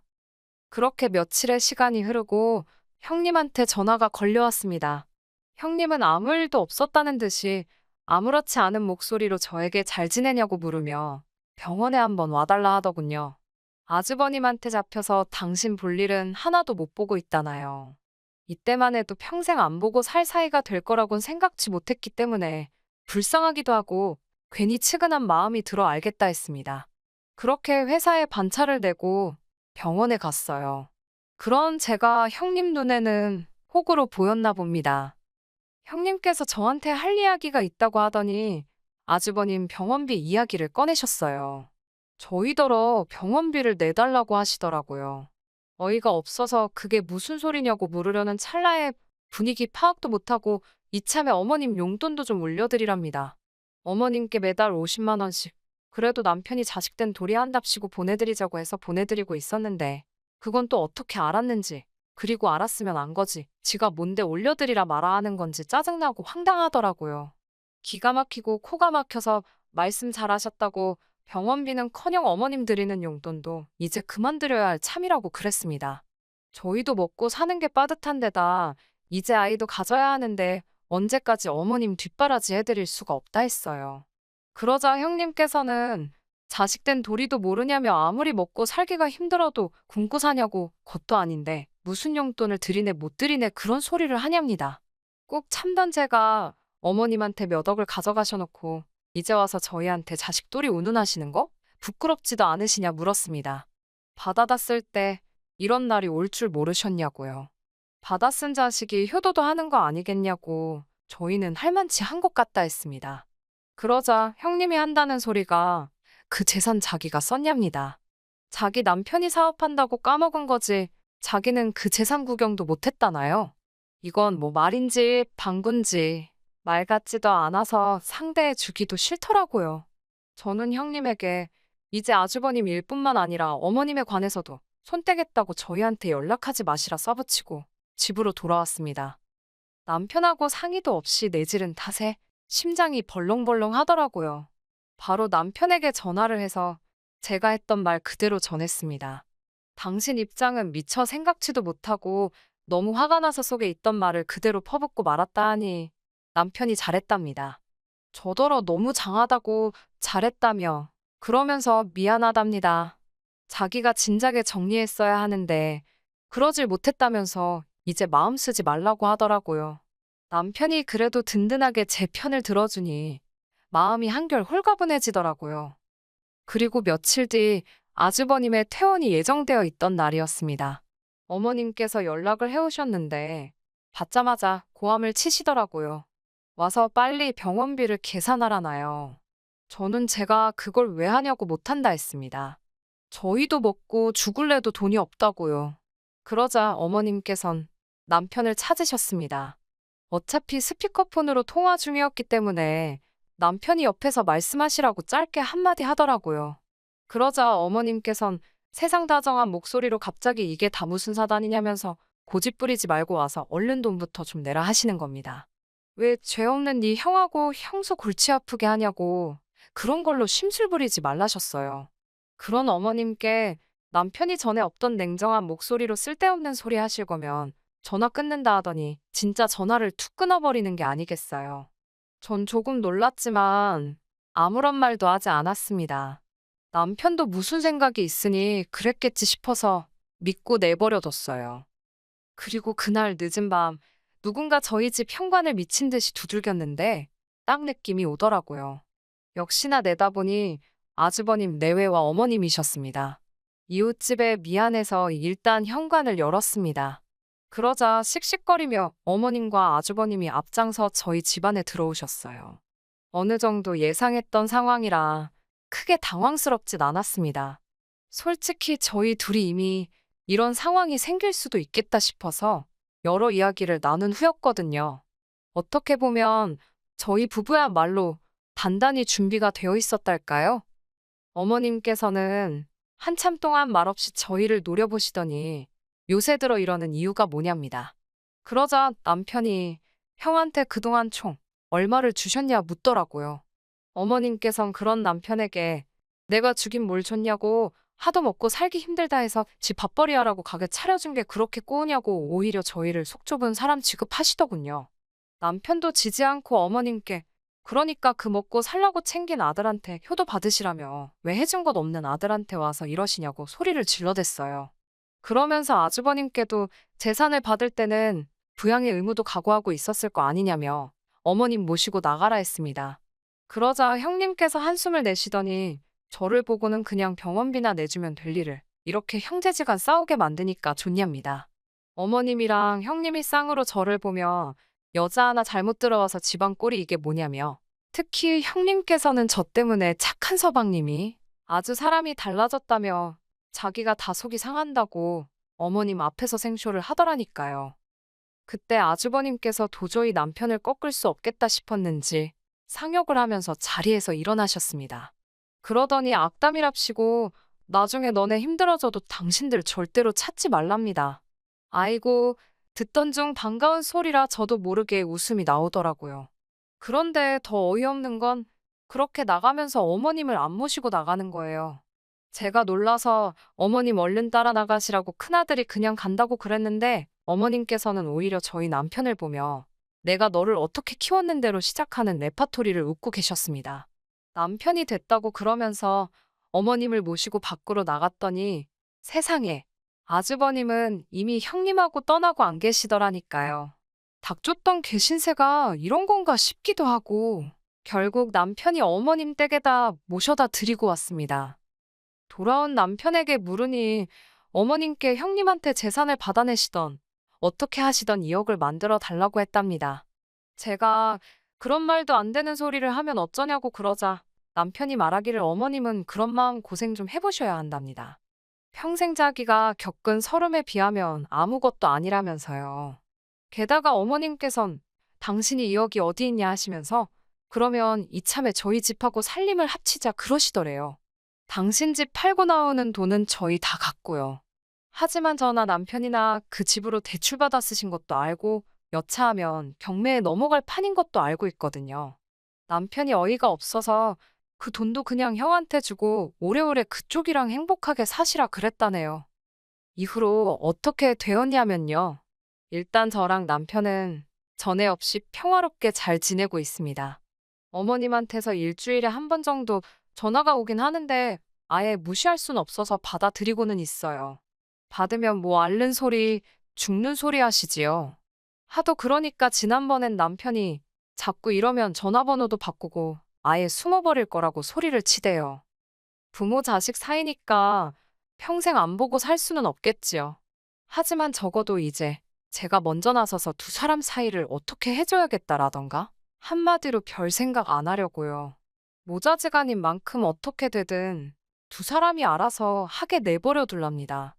그렇게 며칠의 시간이 흐르고 형님한테 전화가 걸려왔습니다. 형님은 아무 일도 없었다는 듯이 아무렇지 않은 목소리로 저에게 잘 지내냐고 물으며 병원에 한번 와달라 하더군요. 아주버님한테 잡혀서 당신 볼 일은 하나도 못 보고 있다나요. 이때만 해도 평생 안 보고 살 사이가 될 거라곤 생각지 못했기 때문에 불쌍하기도 하고 괜히 측은한 마음이 들어 알겠다 했습니다. 그렇게 회사에 반차를 내고 병원에 갔어요. 그런 제가 형님 눈에는 호구로 보였나 봅니다. 형님께서 저한테 할 이야기가 있다고 하더니 아주버님 병원비 이야기를 꺼내셨어요. 저희더러 병원비를 내달라고 하시더라고요. 어이가 없어서 그게 무슨 소리냐고 물으려는 찰나에 분위기 파악도 못하고 이참에 어머님 용돈도 좀 올려드리랍니다. 어머님께 매달 50만 원씩 그래도 남편이 자식된 도리한답시고 보내드리자고 해서 보내드리고 있었는데 그건 또 어떻게 알았는지, 그리고 알았으면 안 거지 지가 뭔데 올려드리라 말아 하는 건지 짜증나고 황당하더라고요. 기가 막히고 코가 막혀서 말씀 잘하셨다고 병원비는커녕 어머님 드리는 용돈도 이제 그만 드려야 할 참이라고 그랬습니다. 저희도 먹고 사는 게 빠듯한 데다 이제 아이도 가져야 하는데 언제까지 어머님 뒷바라지 해드릴 수가 없다 했어요. 그러자 형님께서는 자식된 도리도 모르냐며 아무리 먹고 살기가 힘들어도 굶고 사냐고 것도 아닌데 무슨 용돈을 드리네 못 드리네 그런 소리를 하냐입니다. 꼭 참던 제가 어머님한테 몇 억을 가져가셔놓고 이제 와서 저희한테 자식돌이 운운하시는 거? 부끄럽지도 않으시냐 물었습니다. 받아다 쓸 때 이런 날이 올 줄 모르셨냐고요. 받아 쓴 자식이 효도도 하는 거 아니겠냐고 저희는 할만치 한 것 같다 했습니다. 그러자 형님이 한다는 소리가 그 재산 자기가 썼냐입니다. 자기 남편이 사업한다고 까먹은 거지 자기는 그 재산 구경도 못했다나요? 이건 뭐 말인지 방군지 말 같지도 않아서 상대해 주기도 싫더라고요. 저는 형님에게 이제 아주버님 일뿐만 아니라 어머님에 관해서도 손 떼겠다고 저희한테 연락하지 마시라 써붙이고 집으로 돌아왔습니다. 남편하고 상의도 없이 내지른 탓에 심장이 벌렁벌렁 하더라고요. 바로 남편에게 전화를 해서 제가 했던 말 그대로 전했습니다. 당신 입장은 미처 생각지도 못하고 너무 화가 나서 속에 있던 말을 그대로 퍼붓고 말았다 하니 남편이 잘했답니다. 저더러 너무 장하다고 잘했다며 그러면서 미안하답니다. 자기가 진작에 정리했어야 하는데 그러질 못했다면서 이제 마음 쓰지 말라고 하더라고요. 남편이 그래도 든든하게 제 편을 들어주니 마음이 한결 홀가분해지더라고요. 그리고 며칠 뒤 아주버님의 퇴원이 예정되어 있던 날이었습니다. 어머님께서 연락을 해오셨는데 받자마자 고함을 치시더라고요. 와서 빨리 병원비를 계산하라나요. 저는 제가 그걸 왜 하냐고 못한다 했습니다. 저희도 먹고 죽을래도 돈이 없다고요. 그러자 어머님께선 남편을 찾으셨습니다. 어차피 스피커폰으로 통화 중이었기 때문에 남편이 옆에서 말씀하시라고 짧게 한마디 하더라고요. 그러자 어머님께선 세상 다정한 목소리로 갑자기 이게 다 무슨 사단이냐면서 고집 부리지 말고 와서 얼른 돈부터 좀 내라 하시는 겁니다. 왜 죄 없는 네 형하고 형수 골치 아프게 하냐고 그런 걸로 심술 부리지 말라셨어요. 그런 어머님께 남편이 전에 없던 냉정한 목소리로 쓸데없는 소리 하실 거면 전화 끊는다 하더니 진짜 전화를 툭 끊어버리는 게 아니겠어요. 전 조금 놀랐지만 아무런 말도 하지 않았습니다. 남편도 무슨 생각이 있으니 그랬겠지 싶어서 믿고 내버려뒀어요. 그리고 그날 늦은 밤 누군가 저희 집 현관을 미친 듯이 두들겼는데 딱 느낌이 오더라고요. 역시나 내다보니 아주버님 내외와 어머님이셨습니다. 이웃집에 미안해서 일단 현관을 열었습니다. 그러자 씩씩거리며 어머님과 아주버님이 앞장서 저희 집안에 들어오셨어요. 어느 정도 예상했던 상황이라 크게 당황스럽진 않았습니다. 솔직히 저희 둘이 이미 이런 상황이 생길 수도 있겠다 싶어서 여러 이야기를 나눈 후였거든요. 어떻게 보면 저희 부부야말로 단단히 준비가 되어 있었달까요? 어머님께서는 한참 동안 말없이 저희를 노려보시더니 요새 들어 이러는 이유가 뭐냐입니다. 그러자 남편이 형한테 그동안 총 얼마를 주셨냐 묻더라고요. 어머님께선 그런 남편에게 내가 주긴 뭘 줬냐고 하도 먹고 살기 힘들다 해서 집 밥벌이 하라고 가게 차려준 게 그렇게 꼬우냐고 오히려 저희를 속 좁은 사람 취급하시더군요. 남편도 지지 않고 어머님께 그러니까 그 먹고 살라고 챙긴 아들한테 효도 받으시라며 왜 해준 것 없는 아들한테 와서 이러시냐고 소리를 질러댔어요. 그러면서 아주버님께도 재산을 받을 때는 부양의 의무도 각오하고 있었을 거 아니냐며 어머님 모시고 나가라 했습니다. 그러자 형님께서 한숨을 내쉬더니 저를 보고는 그냥 병원비나 내주면 될 일을 이렇게 형제지간 싸우게 만드니까 좋냐입니다. 어머님이랑 형님이 쌍으로 저를 보며 여자 하나 잘못 들어와서 집안 꼴이 이게 뭐냐며 특히 형님께서는 저 때문에 착한 서방님이 아주 사람이 달라졌다며 자기가 다 속이 상한다고 어머님 앞에서 생쇼를 하더라니까요. 그때 아주버님께서 도저히 남편을 꺾을 수 없겠다 싶었는지 상욕을 하면서 자리에서 일어나셨습니다. 그러더니 악담이랍시고 나중에 너네 힘들어져도 당신들 절대로 찾지 말랍니다. 아이고, 듣던 중 반가운 소리라 저도 모르게 웃음이 나오더라고요. 그런데 더 어이없는 건 그렇게 나가면서 어머님을 안 모시고 나가는 거예요. 제가 놀라서 어머님 얼른 따라 나가시라고 큰아들이 그냥 간다고 그랬는데 어머님께서는 오히려 저희 남편을 보며 내가 너를 어떻게 키웠는데로 시작하는 레파토리를 웃고 계셨습니다. 남편이 됐다고 그러면서 어머님을 모시고 밖으로 나갔더니 세상에 아주버님은 이미 형님하고 떠나고 안 계시더라니까요. 닥쳤던 개신세가 이런 건가 싶기도 하고 결국 남편이 어머님 댁에다 모셔다 드리고 왔습니다. 돌아온 남편에게 물으니 어머님께 형님한테 재산을 받아내시던 어떻게 하시던 2억을 만들어 달라고 했답니다. 제가 그런 말도 안 되는 소리를 하면 어쩌냐고 그러자 남편이 말하기를 어머님은 그런 마음 고생 좀 해보셔야 한답니다. 평생 자기가 겪은 서름에 비하면 아무것도 아니라면서요. 게다가 어머님께선 당신이 2억이 어디 있냐 하시면서 그러면 이참에 저희 집하고 살림을 합치자 그러시더래요. 당신 집 팔고 나오는 돈은 저희 다 갖고요. 하지만 저나 남편이나 그 집으로 대출받아 쓰신 것도 알고 여차하면 경매에 넘어갈 판인 것도 알고 있거든요. 남편이 어이가 없어서 그 돈도 그냥 형한테 주고 오래오래 그쪽이랑 행복하게 사시라 그랬다네요. 이후로 어떻게 되었냐면요. 일단 저랑 남편은 전에 없이 평화롭게 잘 지내고 있습니다. 어머님한테서 일주일에 한 번 정도 전화가 오긴 하는데 아예 무시할 순 없어서 받아드리고는 있어요. 받으면 뭐 앓는 소리, 죽는 소리 하시지요. 하도 그러니까 지난번엔 남편이 자꾸 이러면 전화번호도 바꾸고 아예 숨어버릴 거라고 소리를 치대요. 부모 자식 사이니까 평생 안 보고 살 수는 없겠지요. 하지만 적어도 이제 제가 먼저 나서서 두 사람 사이를 어떻게 해줘야겠다라던가 한마디로 별 생각 안 하려고요. 모자지간인 만큼 어떻게 되든 두 사람이 알아서 하게 내버려 둘랍니다.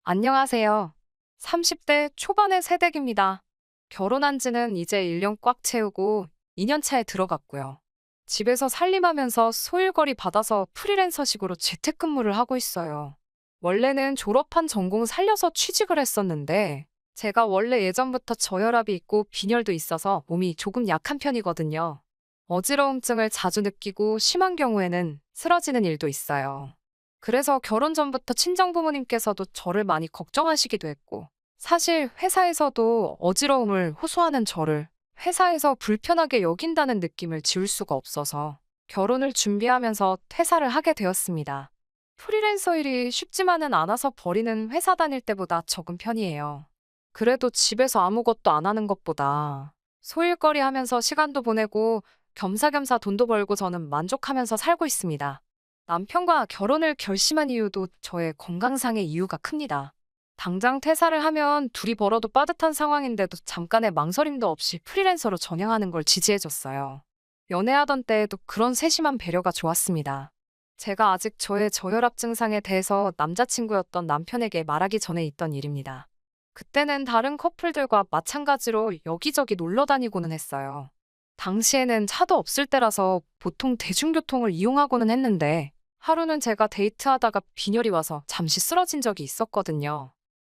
안녕하세요. 30대 초반의 새댁입니다. 결혼한 지는 이제 1년 꽉 채우고 2년 차에 들어갔고요. 집에서 살림하면서 소일거리 받아서 프리랜서식으로 재택근무를 하고 있어요. 원래는 졸업한 전공 살려서 취직을 했었는데 제가 원래 예전부터 저혈압이 있고 빈혈도 있어서 몸이 조금 약한 편이거든요. 어지러움증을 자주 느끼고 심한 경우에는 쓰러지는 일도 있어요. 그래서 결혼 전부터 친정부모님께서도 저를 많이 걱정하시기도 했고 사실 회사에서도 어지러움을 호소하는 저를 회사에서 불편하게 여긴다는 느낌을 지울 수가 없어서 결혼을 준비하면서 퇴사를 하게 되었습니다. 프리랜서 일이 쉽지만은 않아서 버리는 회사 다닐 때보다 적은 편이에요. 그래도 집에서 아무것도 안 하는 것보다 소일거리 하면서 시간도 보내고 겸사겸사 돈도 벌고 저는 만족하면서 살고 있습니다. 남편과 결혼을 결심한 이유도 저의 건강상의 이유가 큽니다. 당장 퇴사를 하면 둘이 벌어도 빠듯한 상황인데도 잠깐의 망설임도 없이 프리랜서로 전향하는 걸 지지해줬어요. 연애하던 때에도 그런 세심한 배려가 좋았습니다. 제가 아직 저의 저혈압 증상에 대해서 남자친구였던 남편에게 말하기 전에 있던 일입니다. 그때는 다른 커플들과 마찬가지로 여기저기 놀러 다니고는 했어요. 당시에는 차도 없을 때라서 보통 대중교통을 이용하고는 했는데 하루는 제가 데이트하다가 빈혈이 와서 잠시 쓰러진 적이 있었거든요.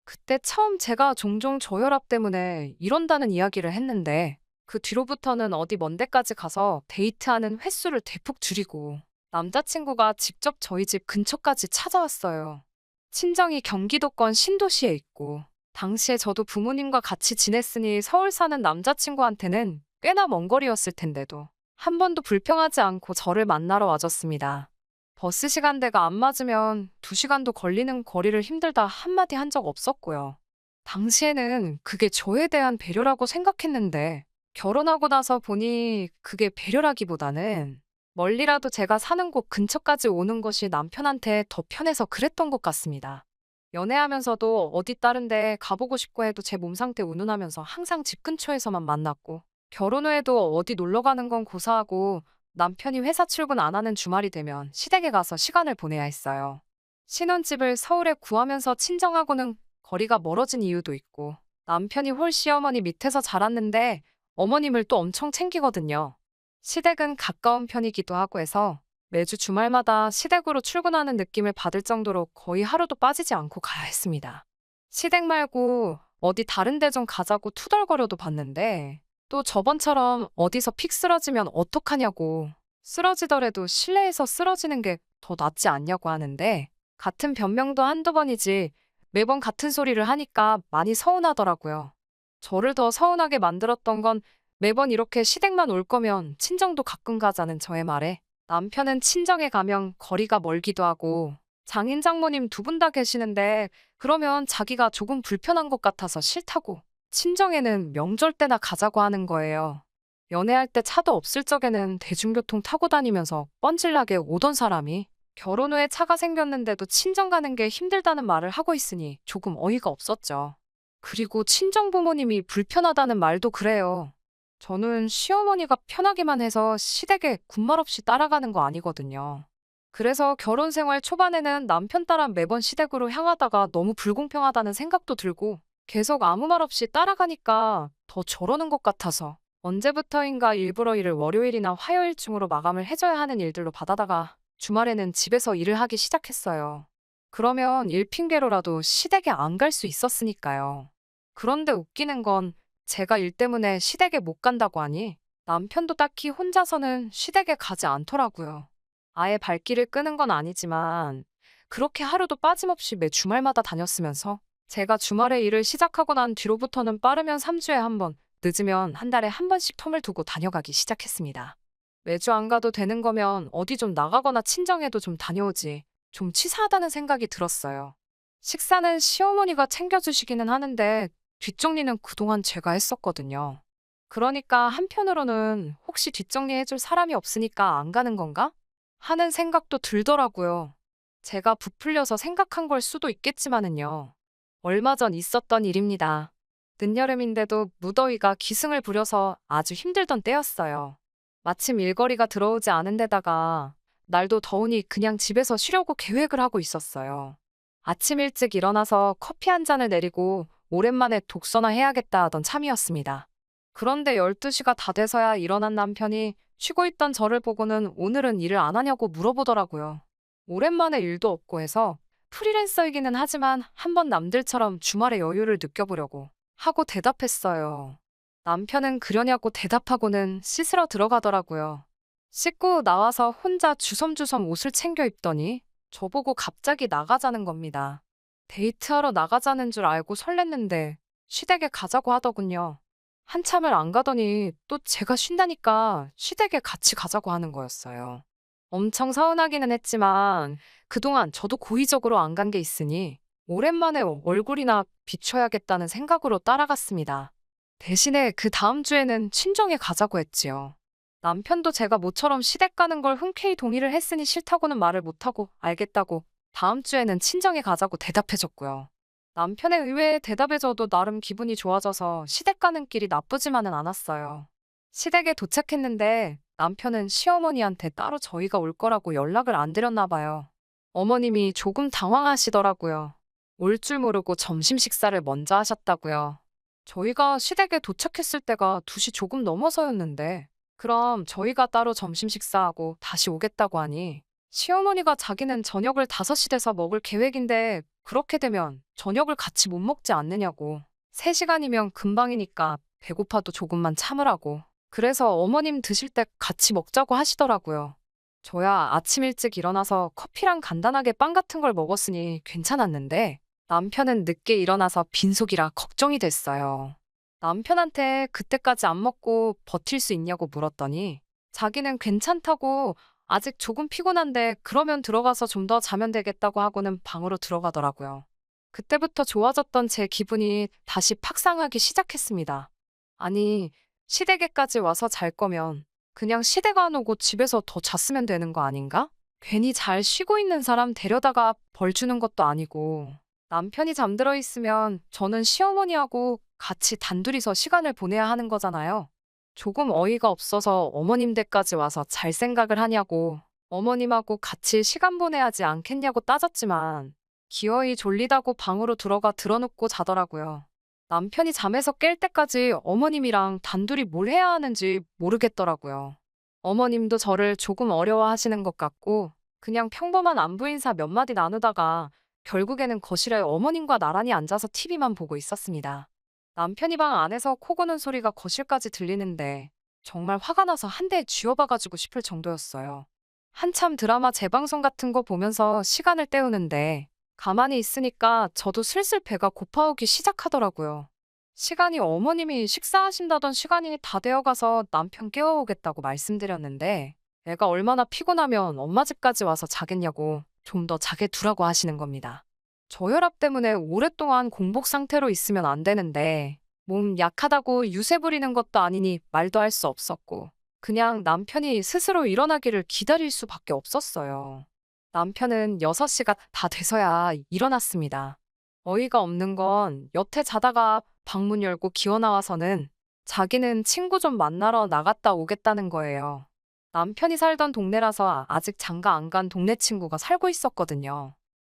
그때 처음 제가 종종 저혈압 때문에 이런다는 이야기를 했는데 그 뒤로부터는 어디 먼 데까지 가서 데이트하는 횟수를 대폭 줄이고 남자친구가 직접 저희 집 근처까지 찾아왔어요. 친정이 경기도권 신도시에 있고 당시에 저도 부모님과 같이 지냈으니 서울 사는 남자친구한테는 꽤나 먼 거리였을 텐데도 한 번도 불평하지 않고 저를 만나러 와줬습니다. 버스 시간대가 안 맞으면 2시간도 걸리는 거리를 힘들다 한마디 한 적 없었고요. 당시에는 그게 저에 대한 배려라고 생각했는데 결혼하고 나서 보니 그게 배려라기보다는 멀리라도 제가 사는 곳 근처까지 오는 것이 남편한테 더 편해서 그랬던 것 같습니다. 연애하면서도 어디 다른 데 가보고 싶고 해도 제 몸 상태 운운하면서 항상 집 근처에서만 만났고 결혼 후에도 어디 놀러 가는 건 고사하고 남편이 회사 출근 안 하는 주말이 되면 시댁에 가서 시간을 보내야 했어요. 신혼집을 서울에 구하면서 친정하고는 거리가 멀어진 이유도 있고 남편이 홀 시어머니 밑에서 자랐는데 어머님을 또 엄청 챙기거든요. 시댁은 가까운 편이기도 하고 해서 매주 주말마다 시댁으로 출근하는 느낌을 받을 정도로 거의 하루도 빠지지 않고 가야 했습니다. 시댁 말고 어디 다른 데 좀 가자고 투덜거려도 봤는데 또 저번처럼 어디서 픽 쓰러지면 어떡하냐고 쓰러지더라도 실내에서 쓰러지는 게 더 낫지 않냐고 하는데 같은 변명도 한두 번이지 매번 같은 소리를 하니까 많이 서운하더라고요. 저를 더 서운하게 만들었던 건 매번 이렇게 시댁만 올 거면 친정도 가끔 가자는 저의 말에 남편은 친정에 가면 거리가 멀기도 하고 장인 장모님 두 분 다 계시는데 그러면 자기가 조금 불편한 것 같아서 싫다고 친정에는 명절 때나 가자고 하는 거예요. 연애할 때 차도 없을 적에는 대중교통 타고 다니면서 뻔질나게 오던 사람이 결혼 후에 차가 생겼는데도 친정 가는 게 힘들다는 말을 하고 있으니 조금 어이가 없었죠. 그리고 친정 부모님이 불편하다는 말도 그래요. 저는 시어머니가 편하기만 해서 시댁에 군말 없이 따라가는 거 아니거든요. 그래서 결혼 생활 초반에는 남편 따라 매번 시댁으로 향하다가 너무 불공평하다는 생각도 들고 계속 아무 말 없이 따라가니까 더 저러는 것 같아서 언제부터인가 일부러 일을 월요일이나 화요일쯤으로 마감을 해줘야 하는 일들로 받아다가 주말에는 집에서 일을 하기 시작했어요. 그러면 일 핑계로라도 시댁에 안 갈 수 있었으니까요. 그런데 웃기는 건 제가 일 때문에 시댁에 못 간다고 하니 남편도 딱히 혼자서는 시댁에 가지 않더라고요. 아예 발길을 끄는 건 아니지만 그렇게 하루도 빠짐없이 매 주말마다 다녔으면서 제가 주말에 일을 시작하고 난 뒤로부터는 빠르면 3주에 한 번, 늦으면 한 달에 한 번씩 텀을 두고 다녀가기 시작했습니다. 매주 안 가도 되는 거면 어디 좀 나가거나 친정에도 좀 다녀오지. 좀 치사하다는 생각이 들었어요. 식사는 시어머니가 챙겨주시기는 하는데 뒷정리는 그동안 제가 했었거든요. 그러니까 한편으로는 혹시 뒷정리해줄 사람이 없으니까 안 가는 건가? 하는 생각도 들더라고요. 제가 부풀려서 생각한 걸 수도 있겠지만은요. 얼마 전 있었던 일입니다. 늦여름인데도 무더위가 기승을 부려서 아주 힘들던 때였어요. 마침 일거리가 들어오지 않은 데다가 날도 더우니 그냥 집에서 쉬려고 계획을 하고 있었어요. 아침 일찍 일어나서 커피 한 잔을 내리고 오랜만에 독서나 해야겠다 하던 참이었습니다. 그런데 12시가 다 돼서야 일어난 남편이 쉬고 있던 저를 보고는 오늘은 일을 안 하냐고 물어보더라고요. 오랜만에 일도 없고 해서 프리랜서이기는 하지만 한번 남들처럼 주말의 여유를 느껴보려고 하고 대답했어요. 남편은 그러냐고 대답하고는 씻으러 들어가더라고요. 씻고 나와서 혼자 주섬주섬 옷을 챙겨 입더니 저보고 갑자기 나가자는 겁니다. 데이트하러 나가자는 줄 알고 설렜는데 시댁에 가자고 하더군요. 한참을 안 가더니 또 제가 쉰다니까 시댁에 같이 가자고 하는 거였어요. 엄청 서운하기는 했지만 그동안 저도 고의적으로 안 간 게 있으니 오랜만에 얼굴이나 비춰야겠다는 생각으로 따라갔습니다. 대신에 그 다음 주에는 친정에 가자고 했지요. 남편도 제가 모처럼 시댁 가는 걸 흔쾌히 동의를 했으니 싫다고는 말을 못하고 알겠다고 다음 주에는 친정에 가자고 대답해줬고요. 남편의 의외의 대답에 저도 나름 기분이 좋아져서 시댁 가는 길이 나쁘지만은 않았어요. 시댁에 도착했는데 남편은 시어머니한테 따로 저희가 올 거라고 연락을 안 드렸나 봐요. 어머님이 조금 당황하시더라고요. 올 줄 모르고 점심 식사를 먼저 하셨다고요. 저희가 시댁에 도착했을 때가 2시 조금 넘어서였는데 그럼 저희가 따로 점심 식사하고 다시 오겠다고 하니 시어머니가 자기는 저녁을 5시 돼서 먹을 계획인데 그렇게 되면 저녁을 같이 못 먹지 않느냐고 3시간이면 금방이니까 배고파도 조금만 참으라고 그래서 어머님 드실 때 같이 먹자고 하시더라고요. 저야 아침 일찍 일어나서 커피랑 간단하게 빵 같은 걸 먹었으니 괜찮았는데 남편은 늦게 일어나서 빈속이라 걱정이 됐어요. 남편한테 그때까지 안 먹고 버틸 수 있냐고 물었더니 자기는 괜찮다고 아직 조금 피곤한데 그러면 들어가서 좀 더 자면 되겠다고 하고는 방으로 들어가더라고요. 그때부터 좋아졌던 제 기분이 다시 팍 상하기 시작했습니다. 아니, 시댁에까지 와서 잘 거면 그냥 시댁 안 오고 집에서 더 잤으면 되는 거 아닌가? 괜히 잘 쉬고 있는 사람 데려다가 벌 주는 것도 아니고 남편이 잠들어 있으면 저는 시어머니하고 같이 단둘이서 시간을 보내야 하는 거잖아요. 조금 어이가 없어서 어머님 댁까지 와서 잘 생각을 하냐고 어머님하고 같이 시간 보내야지 않겠냐고 따졌지만 기어이 졸리다고 방으로 들어가 드러눕고 자더라고요. 남편이 잠에서 깰 때까지 어머님이랑 단둘이 뭘 해야 하는지 모르겠더라고요. 어머님도 저를 조금 어려워하시는 것 같고 그냥 평범한 안부 인사 몇 마디 나누다가 결국에는 거실에 어머님과 나란히 앉아서 TV만 보고 있었습니다. 남편이 방 안에서 코 고는 소리가 거실까지 들리는데 정말 화가 나서 한 대 쥐어박아주고 싶을 정도였어요. 한참 드라마 재방송 같은 거 보면서 시간을 때우는데 가만히 있으니까 저도 슬슬 배가 고파오기 시작하더라고요. 시간이 어머님이 식사하신다던 시간이 다 되어가서 남편 깨워오겠다고 말씀드렸는데 애가 얼마나 피곤하면 엄마 집까지 와서 자겠냐고 좀 더 자게 두라고 하시는 겁니다. 저혈압 때문에 오랫동안 공복 상태로 있으면 안 되는데 몸 약하다고 유세 부리는 것도 아니니 말도 할 수 없었고 그냥 남편이 스스로 일어나기를 기다릴 수밖에 없었어요. 남편은 6시가 다 돼서야 일어났습니다. 어이가 없는 건 여태 자다가 방문 열고 기어 나와서는 자기는 친구 좀 만나러 나갔다 오겠다는 거예요. 남편이 살던 동네라서 아직 장가 안 간 동네 친구가 살고 있었거든요.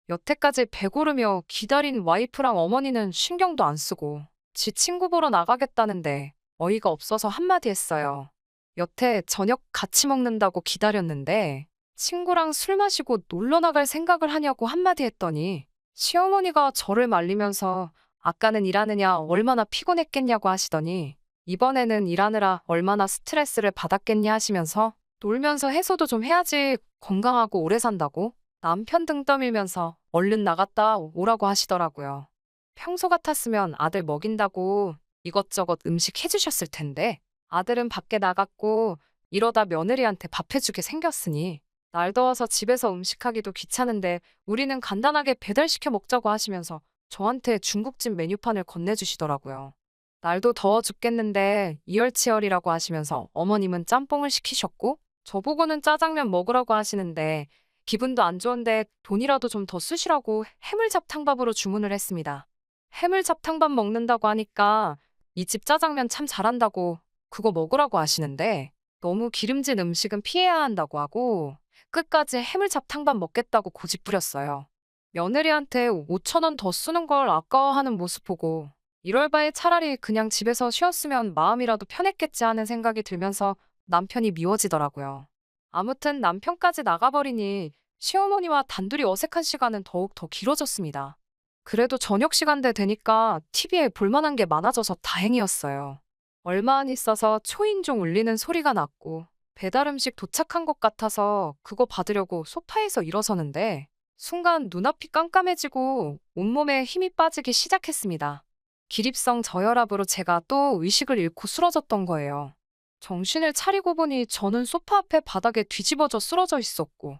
여태까지 배고르며 기다린 와이프랑 어머니는 신경도 안 쓰고 지 친구 보러 나가겠다는데 어이가 없어서 한마디 했어요. 여태 저녁 같이 먹는다고 기다렸는데 친구랑 술 마시고 놀러 나갈 생각을 하냐고 한마디 했더니 시어머니가 저를 말리면서 아까는 일하느냐 얼마나 피곤했겠냐고 하시더니 이번에는 일하느라 얼마나 스트레스를 받았겠냐 하시면서 놀면서 해소도 좀 해야지 건강하고 오래 산다고 남편 등 떠밀면서 얼른 나갔다 오라고 하시더라고요. 평소 같았으면 아들 먹인다고 이것저것 음식 해주셨을 텐데 아들은 밖에 나갔고 이러다 며느리한테 밥 해주게 생겼으니 날 더워서 집에서 음식하기도 귀찮은데 우리는 간단하게 배달시켜 먹자고 하시면서 저한테 중국집 메뉴판을 건네주시더라고요. 날도 더워 죽겠는데 이열치열이라고 하시면서 어머님은 짬뽕을 시키셨고 저보고는 짜장면 먹으라고 하시는데 기분도 안 좋은데 돈이라도 좀 더 쓰시라고 해물잡탕밥으로 주문을 했습니다. 해물잡탕밥 먹는다고 하니까 이 집 짜장면 참 잘한다고 그거 먹으라고 하시는데 너무 기름진 음식은 피해야 한다고 하고 끝까지 해물잡탕밥 먹겠다고 고집 부렸어요. 며느리한테 5천 원 더 쓰는 걸 아까워하는 모습 보고 이럴 바에 차라리 그냥 집에서 쉬었으면 마음이라도 편했겠지 하는 생각이 들면서 남편이 미워지더라고요. 아무튼 남편까지 나가버리니 시어머니와 단둘이 어색한 시간은 더욱 더 길어졌습니다. 그래도 저녁 시간대 되니까 TV에 볼만한 게 많아져서 다행이었어요. 얼마 안 있어서 초인종 울리는 소리가 났고 배달 음식 도착한 것 같아서 그거 받으려고 소파에서 일어서는데 순간 눈앞이 깜깜해지고 온몸에 힘이 빠지기 시작했습니다. 기립성 저혈압으로 제가 또 의식을 잃고 쓰러졌던 거예요. 정신을 차리고 보니 저는 소파 앞에 바닥에 뒤집어져 쓰러져 있었고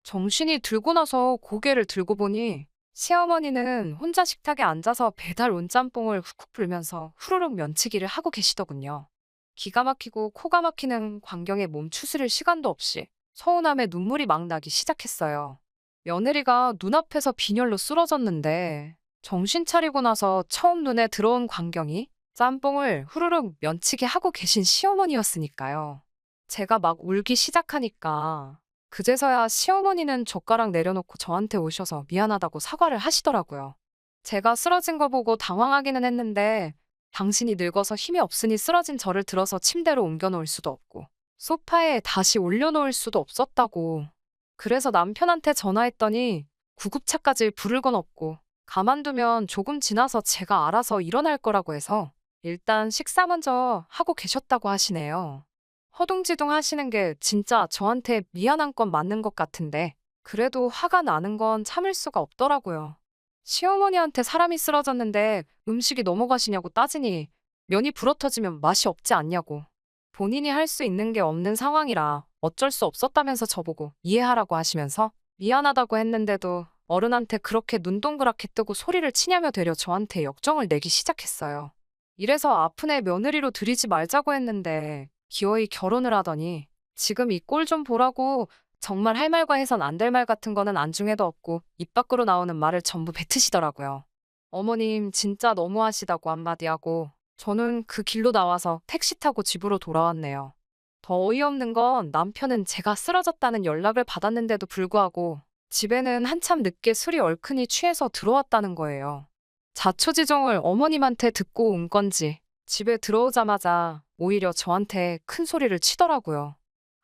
정신이 들고 나서 고개를 들고 보니 시어머니는 혼자 식탁에 앉아서 배달 온 짬뽕을 훅훅 불면서 후루룩 면치기를 하고 계시더군요. 기가 막히고 코가 막히는 광경에 몸 추스릴 시간도 없이 서운함에 눈물이 막 나기 시작했어요. 며느리가 눈앞에서 빈혈로 쓰러졌는데 정신 차리고 나서 처음 눈에 들어온 광경이 짬뽕을 후루룩 면치기 하고 계신 시어머니였으니까요. 제가 막 울기 시작하니까 그제서야 시어머니는 젓가락 내려놓고 저한테 오셔서 미안하다고 사과를 하시더라고요. 제가 쓰러진 거 보고 당황하기는 했는데 당신이 늙어서 힘이 없으니 쓰러진 저를 들어서 침대로 옮겨놓을 수도 없고 소파에 다시 올려놓을 수도 없었다고. 그래서 남편한테 전화했더니 구급차까지 부를 건 없고 가만두면 조금 지나서 제가 알아서 일어날 거라고 해서 일단 식사 먼저 하고 계셨다고 하시네요. 허둥지둥 하시는 게 진짜 저한테 미안한 건 맞는 것 같은데 그래도 화가 나는 건 참을 수가 없더라고요. 시어머니한테 사람이 쓰러졌는데 음식이 넘어가시냐고 따지니 면이 불어터지면 맛이 없지 않냐고. 본인이 할 수 있는 게 없는 상황이라 어쩔 수 없었다면서 저보고 이해하라고 하시면서 미안하다고 했는데도 어른한테 그렇게 눈 동그랗게 뜨고 소리를 치냐며 되려 저한테 역정을 내기 시작했어요. 이래서 아픈 애 며느리로 들이지 말자고 했는데 기어이 결혼을 하더니 지금 이 꼴 좀 보라고 정말 할 말과 해선 안 될 말 같은 거는 안중에도 없고 입 밖으로 나오는 말을 전부 뱉으시더라고요. 어머님 진짜 너무하시다고 한마디 하고 저는 그 길로 나와서 택시 타고 집으로 돌아왔네요. 더 어이없는 건 남편은 제가 쓰러졌다는 연락을 받았는데도 불구하고 집에는 한참 늦게 술이 얼큰이 취해서 들어왔다는 거예요. 자초지종을 어머님한테 듣고 온 건지 집에 들어오자마자 오히려 저한테 큰 소리를 치더라고요.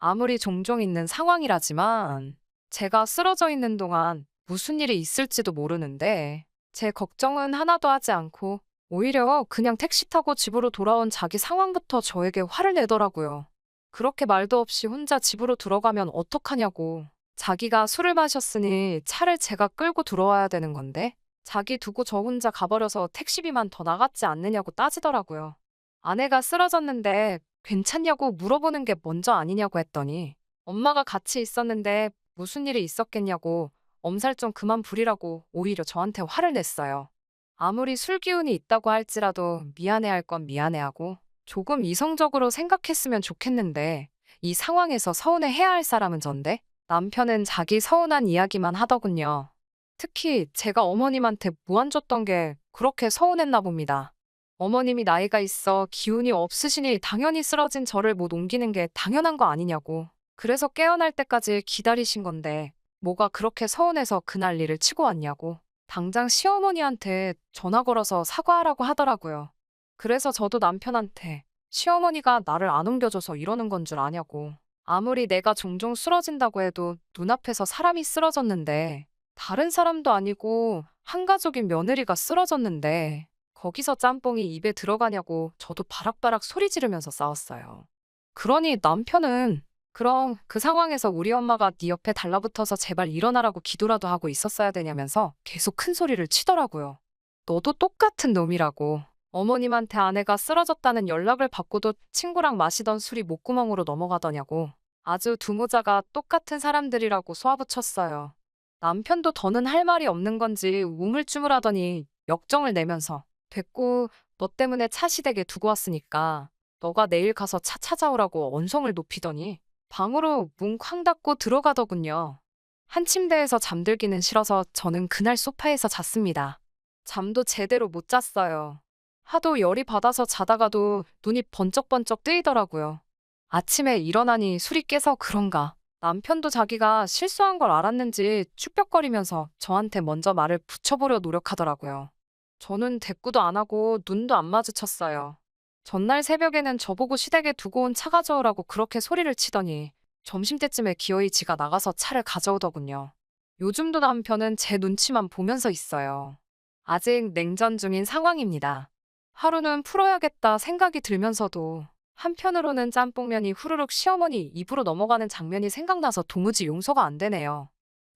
아무리 종종 있는 상황이라지만 제가 쓰러져 있는 동안 무슨 일이 있을지도 모르는데 제 걱정은 하나도 하지 않고 오히려 그냥 택시 타고 집으로 돌아온 자기 상황부터 저에게 화를 내더라고요. 그렇게 말도 없이 혼자 집으로 들어가면 어떡하냐고. 자기가 술을 마셨으니 차를 제가 끌고 들어와야 되는 건데 자기 두고 저 혼자 가버려서 택시비만 더 나갔지 않느냐고 따지더라고요. 아내가 쓰러졌는데 괜찮냐고 물어보는 게 먼저 아니냐고 했더니 엄마가 같이 있었는데 무슨 일이 있었겠냐고 엄살 좀 그만 부리라고 오히려 저한테 화를 냈어요. 아무리 술 기운이 있다고 할지라도 미안해할 건 미안해하고 조금 이성적으로 생각했으면 좋겠는데 이 상황에서 서운해해야 할 사람은 전데 남편은 자기 서운한 이야기만 하더군요. 특히 제가 어머님한테 무안 줬던 게 그렇게 서운했나 봅니다. 어머님이 나이가 있어 기운이 없으시니 당연히 쓰러진 저를 못 옮기는 게 당연한 거 아니냐고. 그래서 깨어날 때까지 기다리신 건데 뭐가 그렇게 서운해서 그날 일을 치고 왔냐고. 당장 시어머니한테 전화 걸어서 사과하라고 하더라고요. 그래서 저도 남편한테 시어머니가 나를 안 옮겨줘서 이러는 건 줄 아냐고. 아무리 내가 종종 쓰러진다고 해도 눈앞에서 사람이 쓰러졌는데 다른 사람도 아니고 한 가족인 며느리가 쓰러졌는데 거기서 짬뽕이 입에 들어가냐고 저도 바락바락 소리 지르면서 싸웠어요. 그러니 남편은 그럼 그 상황에서 우리 엄마가 네 옆에 달라붙어서 제발 일어나라고 기도라도 하고 있었어야 되냐면서 계속 큰 소리를 치더라고요. 너도 똑같은 놈이라고. 어머님한테 아내가 쓰러졌다는 연락을 받고도 친구랑 마시던 술이 목구멍으로 넘어가더냐고. 아주 두 모자가 똑같은 사람들이라고 쏘아붙였어요. 남편도 더는 할 말이 없는 건지 우물쭈물하더니 역정을 내면서 됐고 너 때문에 차 시댁에 두고 왔으니까 너가 내일 가서 차 찾아오라고 언성을 높이더니 방으로 문 쾅 닫고 들어가더군요. 한 침대에서 잠들기는 싫어서 저는 그날 소파에서 잤습니다. 잠도 제대로 못 잤어요. 하도 열이 받아서 자다가도 눈이 번쩍번쩍 뜨이더라고요. 아침에 일어나니 술이 깨서 그런가. 남편도 자기가 실수한 걸 알았는지 축벽거리면서 저한테 먼저 말을 붙여보려 노력하더라고요. 저는 대꾸도 안 하고 눈도 안 마주쳤어요. 전날 새벽에는 저보고 시댁에 두고 온 차 가져오라고 그렇게 소리를 치더니 점심때쯤에 기어이 지가 나가서 차를 가져오더군요. 요즘도 남편은 제 눈치만 보면서 있어요. 아직 냉전 중인 상황입니다. 하루는 풀어야겠다 생각이 들면서도 한편으로는 짬뽕면이 후루룩 시어머니 입으로 넘어가는 장면이 생각나서 도무지 용서가 안 되네요.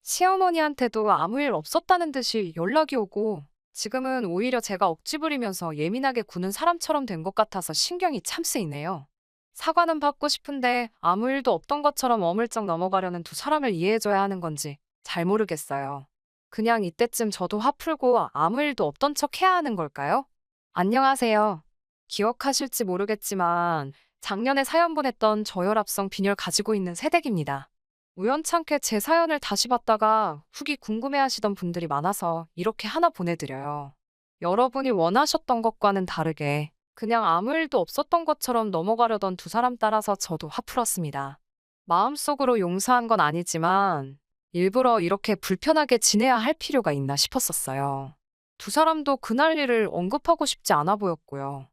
시어머니한테도 아무 일 없었다는 듯이 연락이 오고 지금은 오히려 제가 억지 부리면서 예민하게 구는 사람처럼 된 것 같아서 신경이 참 쓰이네요. 사과는 받고 싶은데 아무 일도 없던 것처럼 어물쩍 넘어가려는 두 사람을 이해해줘야 하는 건지 잘 모르겠어요. 그냥 이때쯤 저도 화 풀고 아무 일도 없던 척 해야 하는 걸까요? 안녕하세요. 기억하실지 모르겠지만 작년에 사연 보냈던 저혈압성 빈혈 가지고 있는 새댁입니다. 우연찮게 제 사연을 다시 봤다가 후기 궁금해하시던 분들이 많아서 이렇게 하나 보내드려요. 여러분이 원하셨던 것과는 다르게 그냥 아무 일도 없었던 것처럼 넘어가려던 두 사람 따라서 저도 화 풀었습니다. 마음속으로 용서한 건 아니지만 일부러 이렇게 불편하게 지내야 할 필요가 있나 싶었었어요. 두 사람도 그날 일을 언급하고 싶지 않아 보였고요.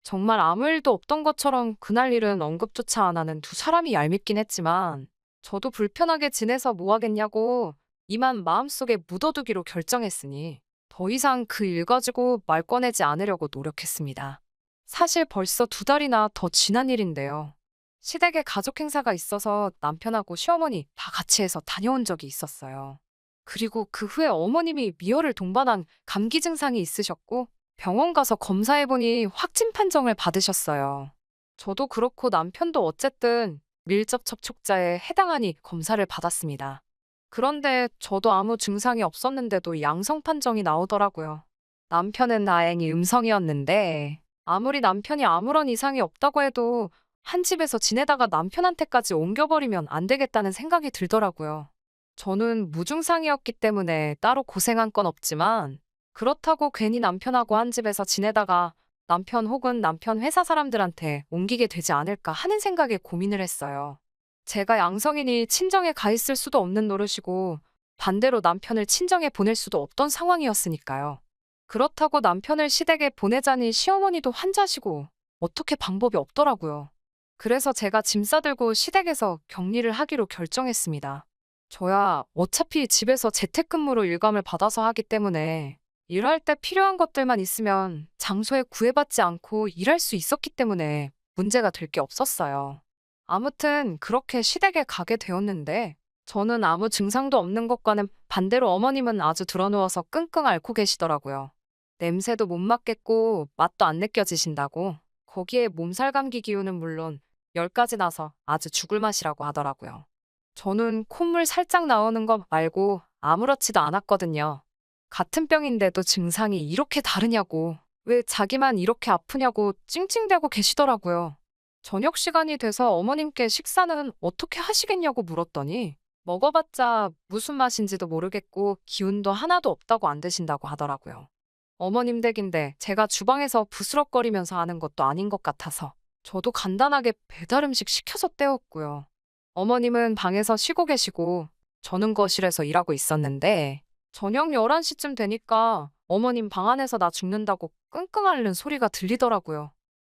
정말 아무 일도 없던 것처럼 그날 일은 언급조차 안 하는 두 사람이 얄밉긴 했지만 저도 불편하게 지내서 뭐 하겠냐고 이만 마음속에 묻어두기로 결정했으니 더 이상 그 일 가지고 말 꺼내지 않으려고 노력했습니다. 사실 벌써 2달이나 더 지난 일인데요. 시댁에 가족 행사가 있어서 남편하고 시어머니 다 같이 해서 다녀온 적이 있었어요. 그리고 그 후에 어머님이 미열을 동반한 감기 증상이 있으셨고 병원 가서 검사해보니 확진 판정을 받으셨어요. 저도 그렇고 남편도 어쨌든 밀접 접촉자에 해당하니 검사를 받았습니다. 그런데 저도 아무 증상이 없었는데도 양성 판정이 나오더라고요. 남편은 다행히 음성이었는데 아무리 남편이 아무런 이상이 없다고 해도 한 집에서 지내다가 남편한테까지 옮겨버리면 안 되겠다는 생각이 들더라고요. 저는 무증상이었기 때문에 따로 고생한 건 없지만 그렇다고 괜히 남편하고 한 집에서 지내다가 남편 혹은 남편 회사 사람들한테 옮기게 되지 않을까 하는 생각에 고민을 했어요. 제가 양성이니 친정에 가 있을 수도 없는 노릇이고 반대로 남편을 친정에 보낼 수도 없던 상황이었으니까요. 그렇다고 남편을 시댁에 보내자니 시어머니도 환자시고 어떻게 방법이 없더라고요. 그래서 제가 짐 싸들고 시댁에서 격리를 하기로 결정했습니다. 저야 어차피 집에서 재택근무로 일감을 받아서 하기 때문에 일할 때 필요한 것들만 있으면 장소에 구애받지 않고 일할 수 있었기 때문에 문제가 될 게 없었어요. 아무튼 그렇게 시댁에 가게 되었는데 저는 아무 증상도 없는 것과는 반대로 어머님은 아주 드러누워서 끙끙 앓고 계시더라고요. 냄새도 못 맡겠고 맛도 안 느껴지신다고. 거기에 몸살 감기 기운은 물론 열까지 나서 아주 죽을 맛이라고 하더라고요. 저는 콧물 살짝 나오는 것 말고 아무렇지도 않았거든요. 같은 병인데도 증상이 이렇게 다르냐고, 왜 자기만 이렇게 아프냐고 찡찡대고 계시더라고요. 저녁 시간이 돼서 어머님께 식사는 어떻게 하시겠냐고 물었더니 먹어봤자 무슨 맛인지도 모르겠고 기운도 하나도 없다고 안 드신다고 하더라고요. 어머님 댁인데 제가 주방에서 부스럭거리면서 하는 것도 아닌 것 같아서 저도 간단하게 배달 음식 시켜서 때웠고요. 어머님은 방에서 쉬고 계시고 저는 거실에서 일하고 있었는데 저녁 11시쯤 되니까 어머님 방 안에서 나 죽는다고 끙끙 앓는 소리가 들리더라고요.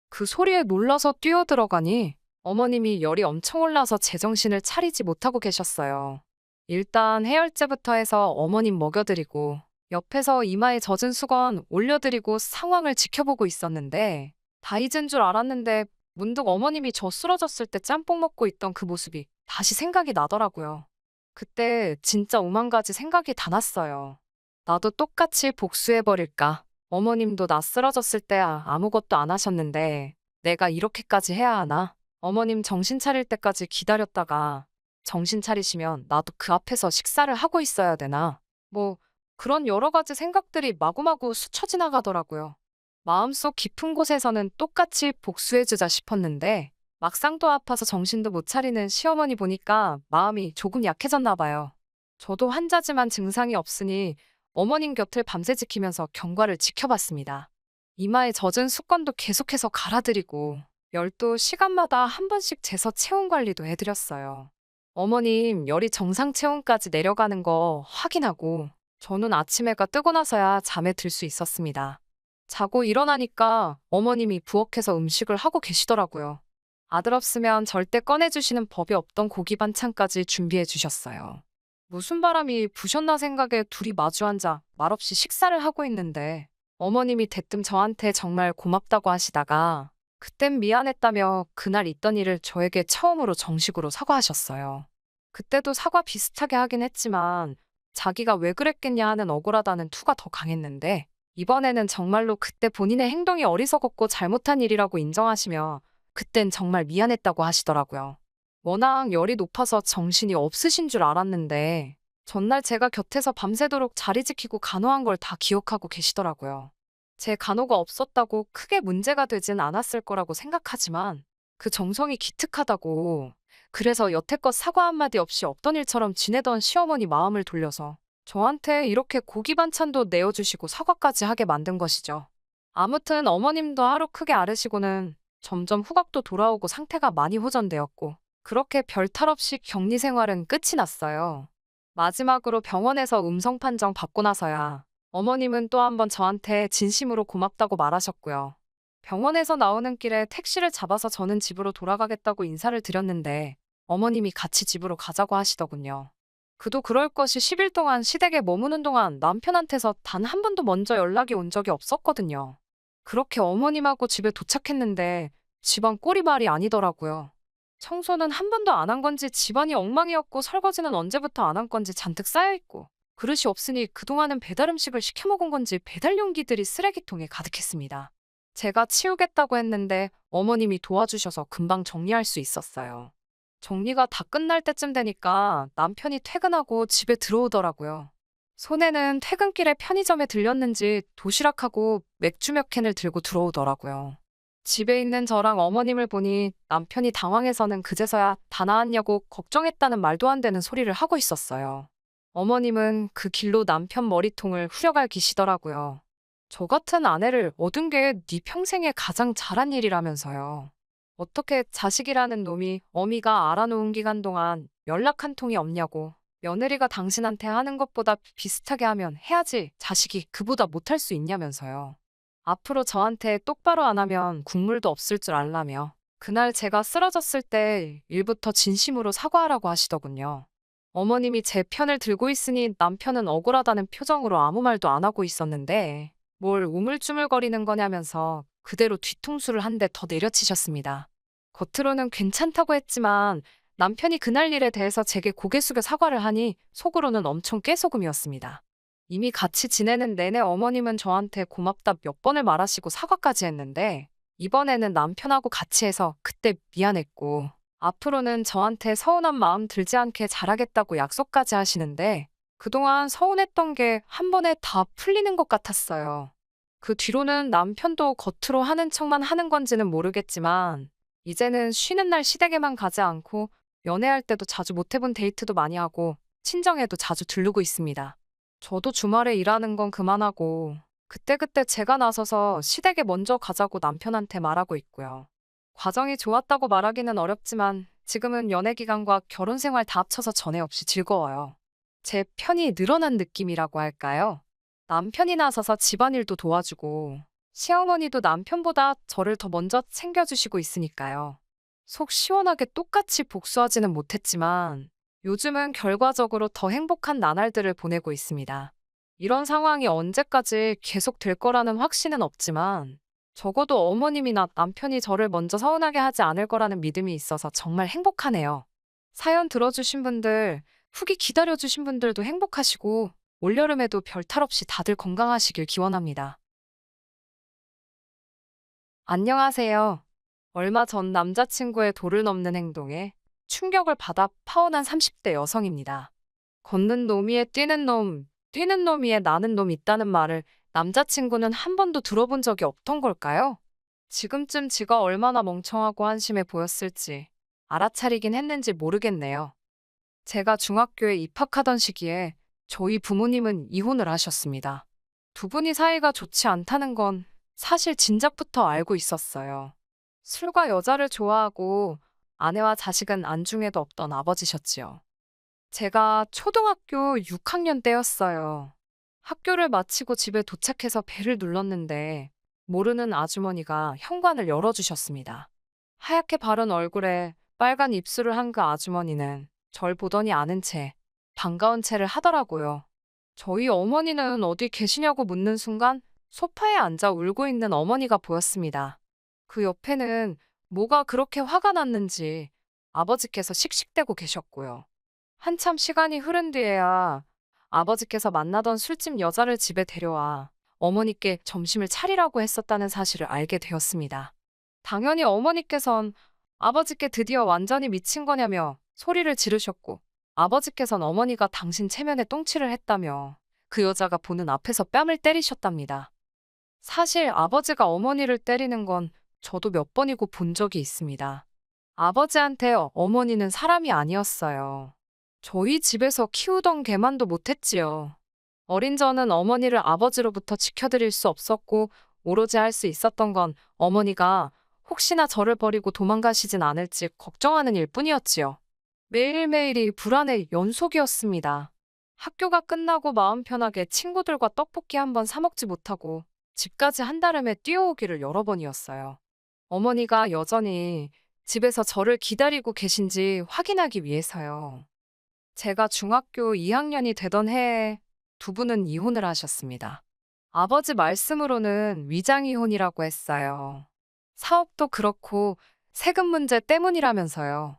그 소리에 놀라서 뛰어들어가니 어머님이 열이 엄청 올라서 제정신을 차리지 못하고 계셨어요. 일단 해열제부터 해서 어머님 먹여드리고 옆에서 이마에 젖은 수건 올려드리고 상황을 지켜보고 있었는데 다 잊은 줄 알았는데 문득 어머님이 저 쓰러졌을 때 짬뽕 먹고 있던 그 모습이 다시 생각이 나더라고요. 그때 진짜 오만 가지 생각이 다 났어요. 나도 똑같이 복수해버릴까? 어머님도 나 쓰러졌을 때 아무것도 안 하셨는데 내가 이렇게까지 해야 하나? 어머님 정신 차릴 때까지 기다렸다가 정신 차리시면 나도 그 앞에서 식사를 하고 있어야 되나? 뭐 그런 여러 가지 생각들이 마구마구 스쳐 지나가더라고요. 마음속 깊은 곳에서는 똑같이 복수해주자 싶었는데 막상 또 아파서 정신도 못 차리는 시어머니 보니까 마음이 조금 약해졌나 봐요. 저도 환자지만 증상이 없으니 어머님 곁을 밤새 지키면서 경과를 지켜봤습니다. 이마에 젖은 수건도 계속해서 갈아드리고 열도 시간마다 한 번씩 재서 체온 관리도 해드렸어요. 어머님 열이 정상 체온까지 내려가는 거 확인하고 저는 아침 해가 뜨고 나서야 잠에 들 수 있었습니다. 자고 일어나니까 어머님이 부엌에서 음식을 하고 계시더라고요. 아들 없으면 절대 꺼내주시는 법이 없던 고기 반찬까지 준비해 주셨어요. 무슨 바람이 부셨나 생각에 둘이 마주 앉아 말없이 식사를 하고 있는데 어머님이 대뜸 저한테 정말 고맙다고 하시다가 그땐 미안했다며 그날 있던 일을 저에게 처음으로 정식으로 사과하셨어요. 그때도 사과 비슷하게 하긴 했지만 자기가 왜 그랬겠냐 하는 억울하다는 투가 더 강했는데 이번에는 정말로 그때 본인의 행동이 어리석었고 잘못한 일이라고 인정하시며 그땐 정말 미안했다고 하시더라고요. 워낙 열이 높아서 정신이 없으신 줄 알았는데 전날 제가 곁에서 밤새도록 자리 지키고 간호한 걸 다 기억하고 계시더라고요. 제 간호가 없었다고 크게 문제가 되진 않았을 거라고 생각하지만 그 정성이 기특하다고, 그래서 여태껏 사과 한마디 없이 없던 일처럼 지내던 시어머니 마음을 돌려서 저한테 이렇게 고기 반찬도 내어주시고 사과까지 하게 만든 것이죠. 아무튼 어머님도 하루 크게 앓으시고는 점점 후각도 돌아오고 상태가 많이 호전되었고 그렇게 별 탈 없이 격리 생활은 끝이 났어요. 마지막으로 병원에서 음성 판정 받고 나서야 어머님은 또 한 번 저한테 진심으로 고맙다고 말하셨고요. 병원에서 나오는 길에 택시를 잡아서 저는 집으로 돌아가겠다고 인사를 드렸는데 어머님이 같이 집으로 가자고 하시더군요. 그도 그럴 것이 10일 동안 시댁에 머무는 동안 남편한테서 단 한 번도 먼저 연락이 온 적이 없었거든요. 그렇게 어머님하고 집에 도착했는데 집안 꼴이 말이 아니더라고요. 청소는 한 번도 안 한 건지 집안이 엉망이었고 설거지는 언제부터 안 한 건지 잔뜩 쌓여있고 그릇이 없으니 그동안은 배달 음식을 시켜 먹은 건지 배달 용기들이 쓰레기통에 가득했습니다. 제가 치우겠다고 했는데 어머님이 도와주셔서 금방 정리할 수 있었어요. 정리가 다 끝날 때쯤 되니까 남편이 퇴근하고 집에 들어오더라고요. 손에는 퇴근길에 편의점에 들렸는지 도시락하고 맥주 몇 캔을 들고 들어오더라고요. 집에 있는 저랑 어머님을 보니 남편이 당황해서는 그제서야 다 나았냐고 걱정했다는 말도 안 되는 소리를 하고 있었어요. 어머님은 그 길로 남편 머리통을 후려갈기시더라고요. 저 같은 아내를 얻은 게 네 평생에 가장 잘한 일이라면서요. 어떻게 자식이라는 놈이 어미가 알아놓은 기간 동안 연락 한 통이 없냐고. 며느리가 당신한테 하는 것보다 비슷하게 하면 해야지 자식이 그보다 못할 수 있냐면서요. 앞으로 저한테 똑바로 안 하면 국물도 없을 줄 알라며. 그날 제가 쓰러졌을 때 일부터 진심으로 사과하라고 하시더군요. 어머님이 제 편을 들고 있으니 남편은 억울하다는 표정으로 아무 말도 안 하고 있었는데 뭘 우물쭈물거리는 거냐면서 그대로 뒤통수를 한 대 더 내려치셨습니다. 겉으로는 괜찮다고 했지만 남편이 그날 일에 대해서 제게 고개 숙여 사과를 하니 속으로는 엄청 깨소금이었습니다. 이미 같이 지내는 내내 어머님은 저한테 고맙다 몇 번을 말하시고 사과까지 했는데 이번에는 남편하고 같이 해서 그때 미안했고 앞으로는 저한테 서운한 마음 들지 않게 잘하겠다고 약속까지 하시는데 그동안 서운했던 게 한 번에 다 풀리는 것 같았어요. 그 뒤로는 남편도 겉으로 하는 척만 하는 건지는 모르겠지만 이제는 쉬는 날 시댁에만 가지 않고 연애할 때도 자주 못 해본 데이트도 많이 하고 친정에도 자주 들르고 있습니다. 저도 주말에 일하는 건 그만하고 그때그때 제가 나서서 시댁에 먼저 가자고 남편한테 말하고 있고요. 과정이 좋았다고 말하기는 어렵지만 지금은 연애 기간과 결혼 생활 다 합쳐서 전에 없이 즐거워요. 제 편이 늘어난 느낌이라고 할까요? 남편이 나서서 집안일도 도와주고 시어머니도 남편보다 저를 더 먼저 챙겨주시고 있으니까요. 속 시원하게 똑같이 복수하지는 못했지만 요즘은 결과적으로 더 행복한 나날들을 보내고 있습니다. 이런 상황이 언제까지 계속될 거라는 확신은 없지만 적어도 어머님이나 남편이 저를 먼저 서운하게 하지 않을 거라는 믿음이 있어서 정말 행복하네요. 사연 들어주신 분들, 후기 기다려주신 분들도 행복하시고 올여름에도 별탈 없이 다들 건강하시길 기원합니다. 안녕하세요. 얼마 전 남자친구의 도를 넘는 행동에 충격을 받아 파혼한 30대 여성입니다. 걷는 놈이에 뛰는 놈, 뛰는 놈이에 나는 놈 있다는 말을 남자친구는 한 번도 들어본 적이 없던 걸까요? 지금쯤 지가 얼마나 멍청하고 한심해 보였을지 알아차리긴 했는지 모르겠네요. 제가 중학교에 입학하던 시기에 저희 부모님은 이혼을 하셨습니다. 두 분이 사이가 좋지 않다는 건 사실 진작부터 알고 있었어요. 술과 여자를 좋아하고 아내와 자식은 안중에도 없던 아버지셨지요. 제가 초등학교 6학년 때였어요. 학교를 마치고 집에 도착해서 벨을 눌렀는데 모르는 아주머니가 현관을 열어주셨습니다. 하얗게 바른 얼굴에 빨간 입술을 한 그 아주머니는 절 보더니 아는 채 반가운 체를 하더라고요. 저희 어머니는 어디 계시냐고 묻는 순간 소파에 앉아 울고 있는 어머니가 보였습니다. 그 옆에는 뭐가 그렇게 화가 났는지 아버지께서 씩씩대고 계셨고요. 한참 시간이 흐른 뒤에야 아버지께서 만나던 술집 여자를 집에 데려와 어머니께 점심을 차리라고 했었다는 사실을 알게 되었습니다. 당연히 어머니께선 아버지께 드디어 완전히 미친 거냐며 소리를 지르셨고 아버지께선 어머니가 당신 체면에 똥칠을 했다며 그 여자가 보는 앞에서 뺨을 때리셨답니다. 사실 아버지가 어머니를 때리는 건 저도 몇 번이고 본 적이 있습니다. 아버지한테 어머니는 사람이 아니었어요. 저희 집에서 키우던 개만도 못했지요. 어린 저는 어머니를 아버지로부터 지켜드릴 수 없었고 오로지 할 수 있었던 건 어머니가 혹시나 저를 버리고 도망가시진 않을지 걱정하는 일뿐이었지요. 매일매일이 불안의 연속이었습니다. 학교가 끝나고 마음 편하게 친구들과 떡볶이 한 번 사 먹지 못하고 집까지 한달음에 뛰어오기를 여러 번이었어요. 어머니가 여전히 집에서 저를 기다리고 계신지 확인하기 위해서요. 제가 중학교 2학년이 되던 해에 두 분은 이혼을 하셨습니다. 아버지 말씀으로는 위장이혼이라고 했어요. 사업도 그렇고 세금 문제 때문이라면서요.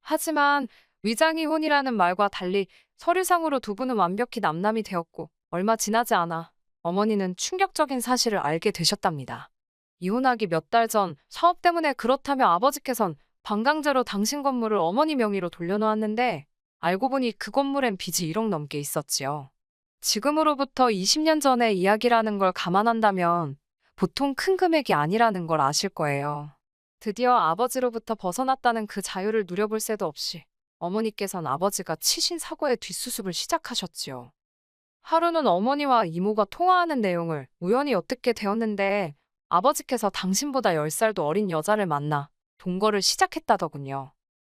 하지만 위장이혼이라는 말과 달리 서류상으로 두 분은 완벽히 남남이 되었고 얼마 지나지 않아 어머니는 충격적인 사실을 알게 되셨답니다. 이혼하기 몇 달 전 사업 때문에 그렇다며 아버지께선 반강제로 당신 건물을 어머니 명의로 돌려놓았는데 알고 보니 그 건물엔 빚이 1억 넘게 있었지요. 지금으로부터 20년 전의 이야기라는 걸 감안한다면 보통 큰 금액이 아니라는 걸 아실 거예요. 드디어 아버지로부터 벗어났다는 그 자유를 누려볼 새도 없이 어머니께선 아버지가 치신 사고의 뒷수습을 시작하셨지요. 하루는 어머니와 이모가 통화하는 내용을 우연히 엿듣게 되었는데 아버지께서 당신보다 10살도 어린 여자를 만나 동거를 시작했다더군요.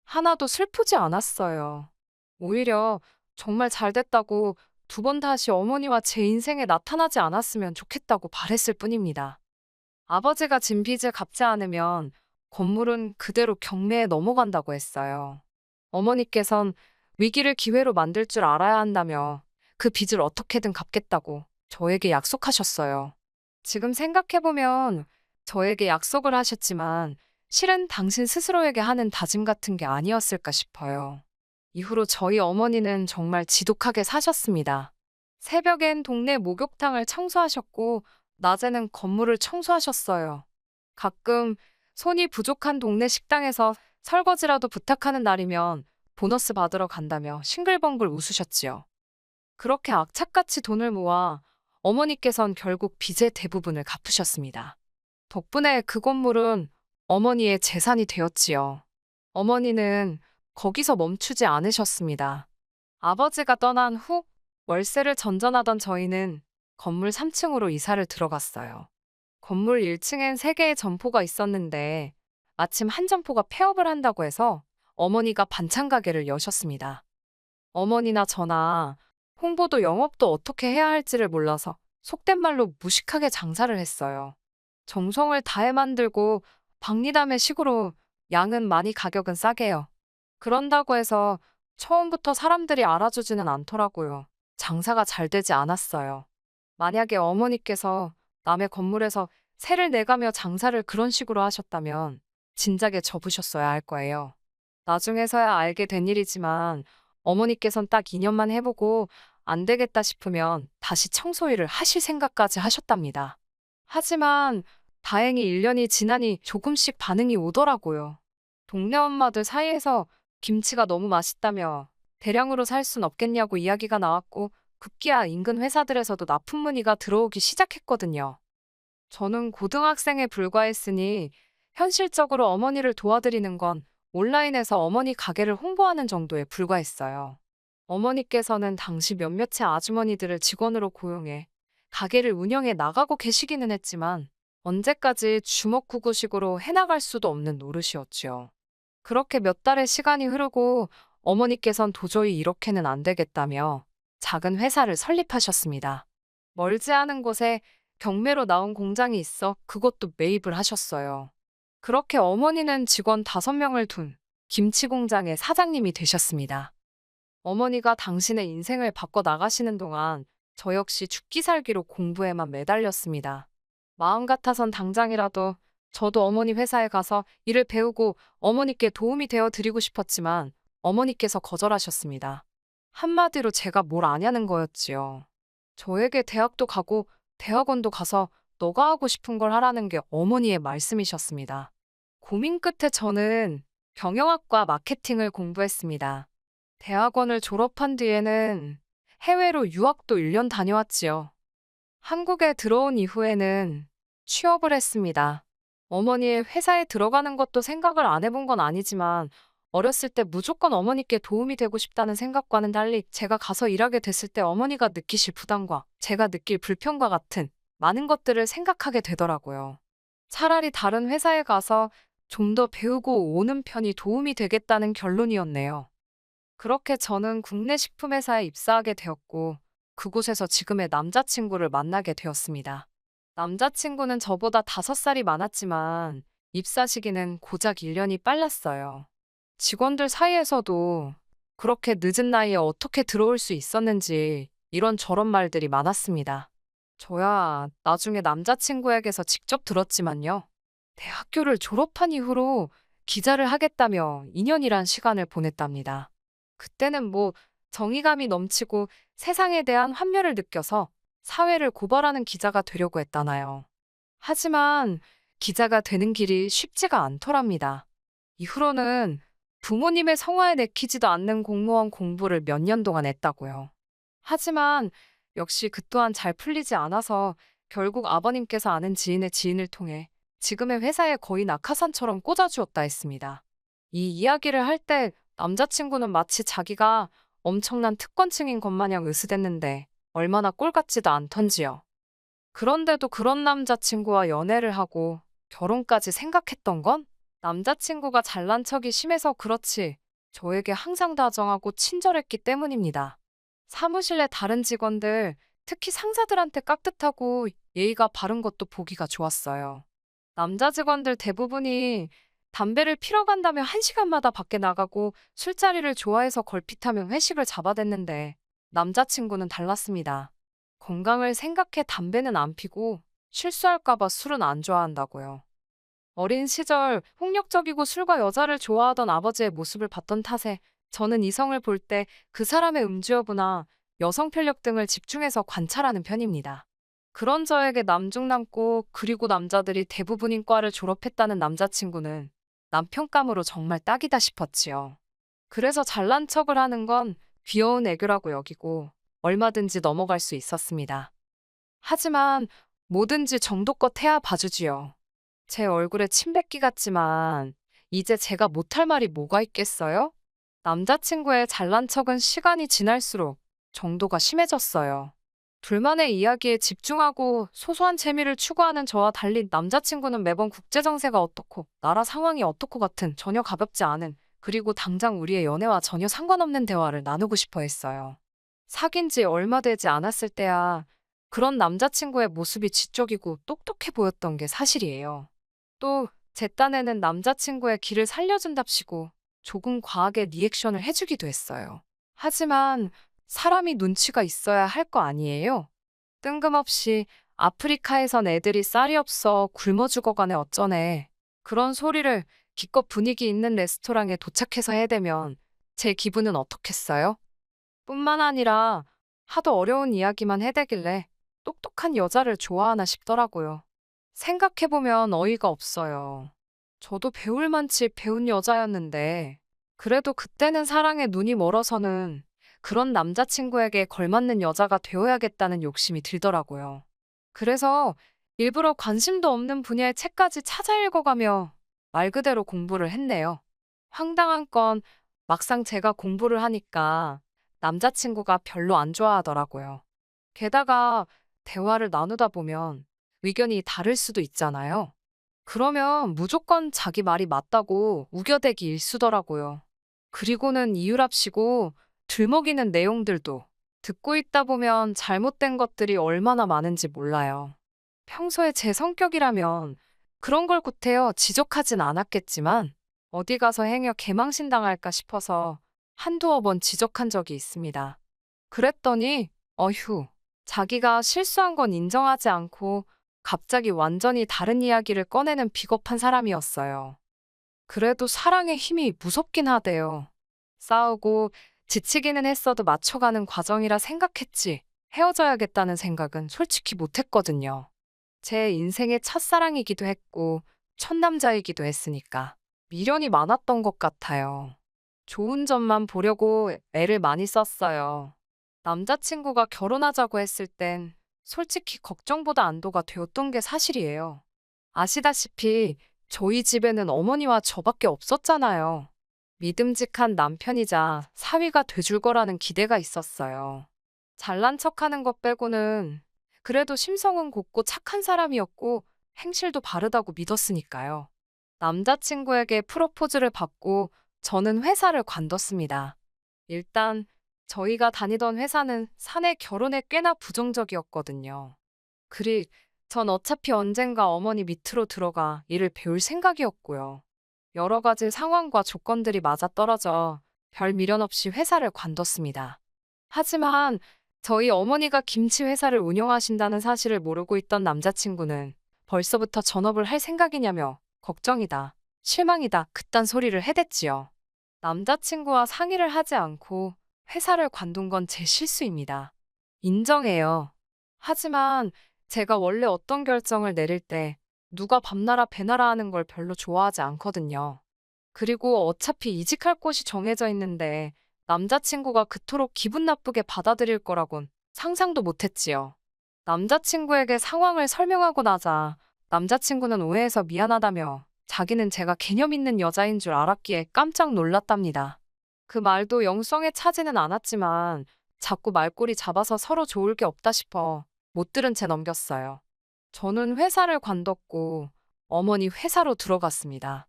하나도 슬프지 않았어요. 오히려 정말 잘 됐다고 두 번 다시 어머니와 제 인생에 나타나지 않았으면 좋겠다고 바랬을 뿐입니다. 아버지가 진 빚을 갚지 않으면 건물은 그대로 경매에 넘어간다고 했어요. 어머니께선 위기를 기회로 만들 줄 알아야 한다며 그 빚을 어떻게든 갚겠다고 저에게 약속하셨어요. 지금 생각해보면 저에게 약속을 하셨지만 실은 당신 스스로에게 하는 다짐 같은 게 아니었을까 싶어요. 이후로 저희 어머니는 정말 지독하게 사셨습니다. 새벽엔 동네 목욕탕을 청소하셨고, 낮에는 건물을 청소하셨어요. 가끔 손이 부족한 동네 식당에서 설거지라도 부탁하는 날이면 보너스 받으러 간다며 싱글벙글 웃으셨지요. 그렇게 악착같이 돈을 모아 어머니께선 결국 빚의 대부분을 갚으셨습니다. 덕분에 그 건물은 어머니의 재산이 되었지요. 어머니는 거기서 멈추지 않으셨습니다. 아버지가 떠난 후 월세를 전전하던 저희는 건물 3층으로 이사를 들어갔어요. 건물 1층엔 3개의 점포가 있었는데 마침 한 점포가 폐업을 한다고 해서 어머니가 반찬 가게를 여셨습니다. 어머니나 저나 홍보도 영업도 어떻게 해야 할지를 몰라서 속된 말로 무식하게 장사를 했어요. 정성을 다해 만들고 박리담의 식으로 양은 많이 가격은 싸게요. 그런다고 해서 처음부터 사람들이 알아주지는 않더라고요. 장사가 잘 되지 않았어요. 만약에 어머니께서 남의 건물에서 세를 내가며 장사를 그런 식으로 하셨다면 진작에 접으셨어야 할 거예요. 나중에서야 알게 된 일이지만 어머니께선 딱 2년만 해보고 안 되겠다 싶으면 다시 청소일을 하실 생각까지 하셨답니다. 하지만 다행히 1년이 지나니 조금씩 반응이 오더라고요. 동네 엄마들 사이에서 김치가 너무 맛있다며 대량으로 살 순 없겠냐고 이야기가 나왔고 급기야 인근 회사들에서도 납품 문의가 들어오기 시작했거든요. 저는 고등학생에 불과했으니 현실적으로 어머니를 도와드리는 건 온라인에서 어머니 가게를 홍보하는 정도에 불과했어요. 어머니께서는 당시 몇몇의 아주머니들을 직원으로 고용해 가게를 운영해 나가고 계시기는 했지만 언제까지 주먹구구식으로 해나갈 수도 없는 노릇이었지요. 그렇게 몇 달의 시간이 흐르고 어머니께선 도저히 이렇게는 안 되겠다며 작은 회사를 설립하셨습니다. 멀지 않은 곳에 경매로 나온 공장이 있어 그것도 매입을 하셨어요. 그렇게 어머니는 직원 5명을 둔 김치 공장의 사장님이 되셨습니다. 어머니가 당신의 인생을 바꿔 나가시는 동안 저 역시 죽기 살기로 공부에만 매달렸습니다. 마음 같아선 당장이라도 저도 어머니 회사에 가서 일을 배우고 어머니께 도움이 되어 드리고 싶었지만 어머니께서 거절하셨습니다. 한마디로 제가 뭘 아냐는 거였지요. 저에게 대학도 가고 대학원도 가서 너가 하고 싶은 걸 하라는 게 어머니의 말씀이셨습니다. 고민 끝에 저는 경영학과 마케팅을 공부했습니다. 대학원을 졸업한 뒤에는 해외로 유학도 1년 다녀왔지요. 한국에 들어온 이후에는 취업을 했습니다. 어머니의 회사에 들어가는 것도 생각을 안 해본 건 아니지만 어렸을 때 무조건 어머니께 도움이 되고 싶다는 생각과는 달리 제가 가서 일하게 됐을 때 어머니가 느끼실 부담과 제가 느낄 불편과 같은 많은 것들을 생각하게 되더라고요. 차라리 다른 회사에 가서 좀 더 배우고 오는 편이 도움이 되겠다는 결론이었네요. 그렇게 저는 국내 식품회사에 입사하게 되었고 그곳에서 지금의 남자친구를 만나게 되었습니다. 남자친구는 저보다 5살이 많았지만 입사 시기는 고작 1년이 빨랐어요. 직원들 사이에서도 그렇게 늦은 나이에 어떻게 들어올 수 있었는지 이런저런 말들이 많았습니다. 저야 나중에 남자친구에게서 직접 들었지만요. 대학교를 졸업한 이후로 기자를 하겠다며 2년이란 시간을 보냈답니다. 그때는 뭐 정의감이 넘치고 세상에 대한 환멸을 느껴서 사회를 고발하는 기자가 되려고 했다나요. 하지만 기자가 되는 길이 쉽지가 않더랍니다. 이후로는 부모님의 성화에 내키지도 않는 공무원 공부를 몇 년 동안 했다고요. 하지만 역시 그 또한 잘 풀리지 않아서 결국 아버님께서 아는 지인의 지인을 통해 지금의 회사에 거의 낙하산처럼 꽂아주었다 했습니다. 이 이야기를 할 때 남자친구는 마치 자기가 엄청난 특권층인 것 마냥 으스댔는데 얼마나 꼴 같지도 않던지요. 그런데도 그런 남자친구와 연애를 하고 결혼까지 생각했던 건 남자친구가 잘난 척이 심해서 그렇지 저에게 항상 다정하고 친절했기 때문입니다. 사무실 내 다른 직원들, 특히 상사들한테 깍듯하고 예의가 바른 것도 보기가 좋았어요. 남자 직원들 대부분이 담배를 피러 간다며 1시간마다 밖에 나가고 술자리를 좋아해서 걸핏하며 회식을 잡아댔는데 남자친구는 달랐습니다. 건강을 생각해 담배는 안 피고 실수할까봐 술은 안 좋아한다고요. 어린 시절 폭력적이고 술과 여자를 좋아하던 아버지의 모습을 봤던 탓에 저는 이성을 볼 때 그 사람의 음주 여부나 여성 편력 등을 집중해서 관찰하는 편입니다. 그런 저에게 남중남고 그리고 남자들이 대부분인 과를 졸업했다는 남자친구는 남편감으로 정말 딱이다 싶었지요. 그래서 잘난 척을 하는 건 귀여운 애교라고 여기고 얼마든지 넘어갈 수 있었습니다. 하지만 뭐든지 정도껏 해야 봐주지요. 제 얼굴에 침 뱉기 같지만 이제 제가 못할 말이 뭐가 있겠어요? 남자친구의 잘난 척은 시간이 지날수록 정도가 심해졌어요. 둘만의 이야기에 집중하고 소소한 재미를 추구하는 저와 달리 남자친구는 매번 국제정세가 어떻고 나라 상황이 어떻고 같은 전혀 가볍지 않은 그리고 당장 우리의 연애와 전혀 상관없는 대화를 나누고 싶어 했어요. 사귄 지 얼마 되지 않았을 때야 그런 남자친구의 모습이 지적이고 똑똑해 보였던 게 사실이에요. 또 제 딴에는 남자친구의 기를 살려준답시고 조금 과하게 리액션을 해주기도 했어요. 하지만 사람이 눈치가 있어야 할 거 아니에요? 뜬금없이 아프리카에선 애들이 쌀이 없어 굶어 죽어가네 어쩌네. 그런 소리를 기껏 분위기 있는 레스토랑에 도착해서 해대면 제 기분은 어떻겠어요? 뿐만 아니라 하도 어려운 이야기만 해대길래 똑똑한 여자를 좋아하나 싶더라고요. 생각해보면 어이가 없어요. 저도 배울 만치 배운 여자였는데 그래도 그때는 사랑에 눈이 멀어서는 그런 남자친구에게 걸맞는 여자가 되어야겠다는 욕심이 들더라고요. 그래서 일부러 관심도 없는 분야의 책까지 찾아 읽어가며 말 그대로 공부를 했네요. 황당한 건 막상 제가 공부를 하니까 남자친구가 별로 안 좋아하더라고요. 게다가 대화를 나누다 보면 의견이 다를 수도 있잖아요. 그러면 무조건 자기 말이 맞다고 우겨대기 일쑤더라고요. 그리고는 이유랍시고 들먹이는 내용들도 듣고 있다 보면 잘못된 것들이 얼마나 많은지 몰라요. 평소에 제 성격이라면 그런 걸 구태여 지적하진 않았겠지만 어디 가서 행여 개망신당할까 싶어서 한두어 번 지적한 적이 있습니다. 그랬더니 어휴, 자기가 실수한 건 인정하지 않고 갑자기 완전히 다른 이야기를 꺼내는 비겁한 사람이었어요. 그래도 사랑의 힘이 무섭긴 하대요. 싸우고 지치기는 했어도 맞춰가는 과정이라 생각했지 헤어져야겠다는 생각은 솔직히 못했거든요. 제 인생의 첫사랑이기도 했고 첫 남자이기도 했으니까 미련이 많았던 것 같아요. 좋은 점만 보려고 애를 많이 썼어요. 남자친구가 결혼하자고 했을 땐 솔직히 걱정보다 안도가 되었던 게 사실이에요. 아시다시피 저희 집에는 어머니와 저밖에 없었잖아요. 믿음직한 남편이자 사위가 돼줄 거라는 기대가 있었어요. 잘난 척하는 것 빼고는 그래도 심성은 곱고 착한 사람이었고 행실도 바르다고 믿었으니까요. 남자친구에게 프로포즈를 받고 저는 회사를 관뒀습니다. 일단 저희가 다니던 회사는 사내 결혼에 꽤나 부정적이었거든요. 그리 전 어차피 언젠가 어머니 밑으로 들어가 일을 배울 생각이었고요. 여러 가지 상황과 조건들이 맞아떨어져 별 미련 없이 회사를 관뒀습니다. 하지만 저희 어머니가 김치 회사를 운영하신다는 사실을 모르고 있던 남자친구는 벌써부터 전업을 할 생각이냐며 걱정이다, 실망이다 그딴 소리를 해댔지요. 남자친구와 상의를 하지 않고 회사를 관둔 건 제 실수입니다. 인정해요. 하지만 제가 원래 어떤 결정을 내릴 때 누가 밤나라 배나라 하는 걸 별로 좋아하지 않거든요. 그리고 어차피 이직할 곳이 정해져 있는데 남자친구가 그토록 기분 나쁘게 받아들일 거라곤 상상도 못했지요. 남자친구에게 상황을 설명하고 나자 남자친구는 오해해서 미안하다며 자기는 제가 개념 있는 여자인 줄 알았기에 깜짝 놀랐답니다. 그 말도 영성에 차지는 않았지만 자꾸 말꼬리 잡아서 서로 좋을 게 없다 싶어 못 들은 채 넘겼어요. 저는 회사를 관뒀고 어머니 회사로 들어갔습니다.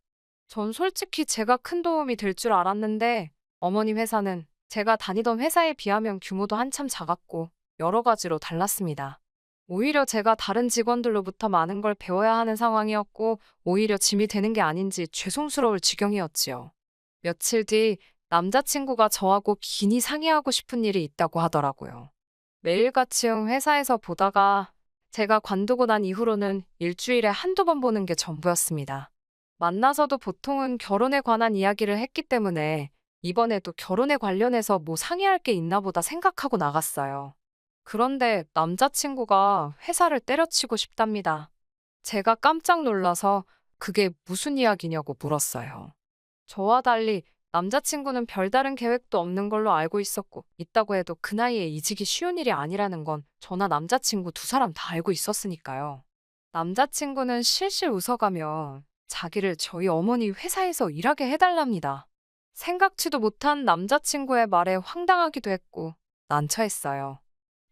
전 솔직히 제가 큰 도움이 될 줄 알았는데 어머니 회사는 제가 다니던 회사에 비하면 규모도 한참 작았고 여러 가지로 달랐습니다. 오히려 제가 다른 직원들로부터 많은 걸 배워야 하는 상황이었고, 오히려 짐이 되는 게 아닌지 죄송스러울 지경이었지요. 며칠 뒤 남자친구가 저하고 긴히 상의하고 싶은 일이 있다고 하더라고요. 매일같이 회사에서 보다가 제가 관두고 난 이후로는 일주일에 한두 번 보는 게 전부였습니다. 만나서도 보통은 결혼에 관한 이야기를 했기 때문에 이번에도 결혼에 관련해서 뭐 상의할 게 있나 보다 생각하고 나갔어요. 그런데 남자친구가 회사를 때려치고 싶답니다. 제가 깜짝 놀라서 그게 무슨 이야기냐고 물었어요. 저와 달리 남자친구는 별다른 계획도 없는 걸로 알고 있었고, 있다고 해도 그 나이에 이직이 쉬운 일이 아니라는 건 저나 남자친구 두 사람 다 알고 있었으니까요. 남자친구는 실실 웃어가며 자기를 저희 어머니 회사에서 일하게 해달랍니다. 생각지도 못한 남자친구의 말에 황당하기도 했고 난처했어요.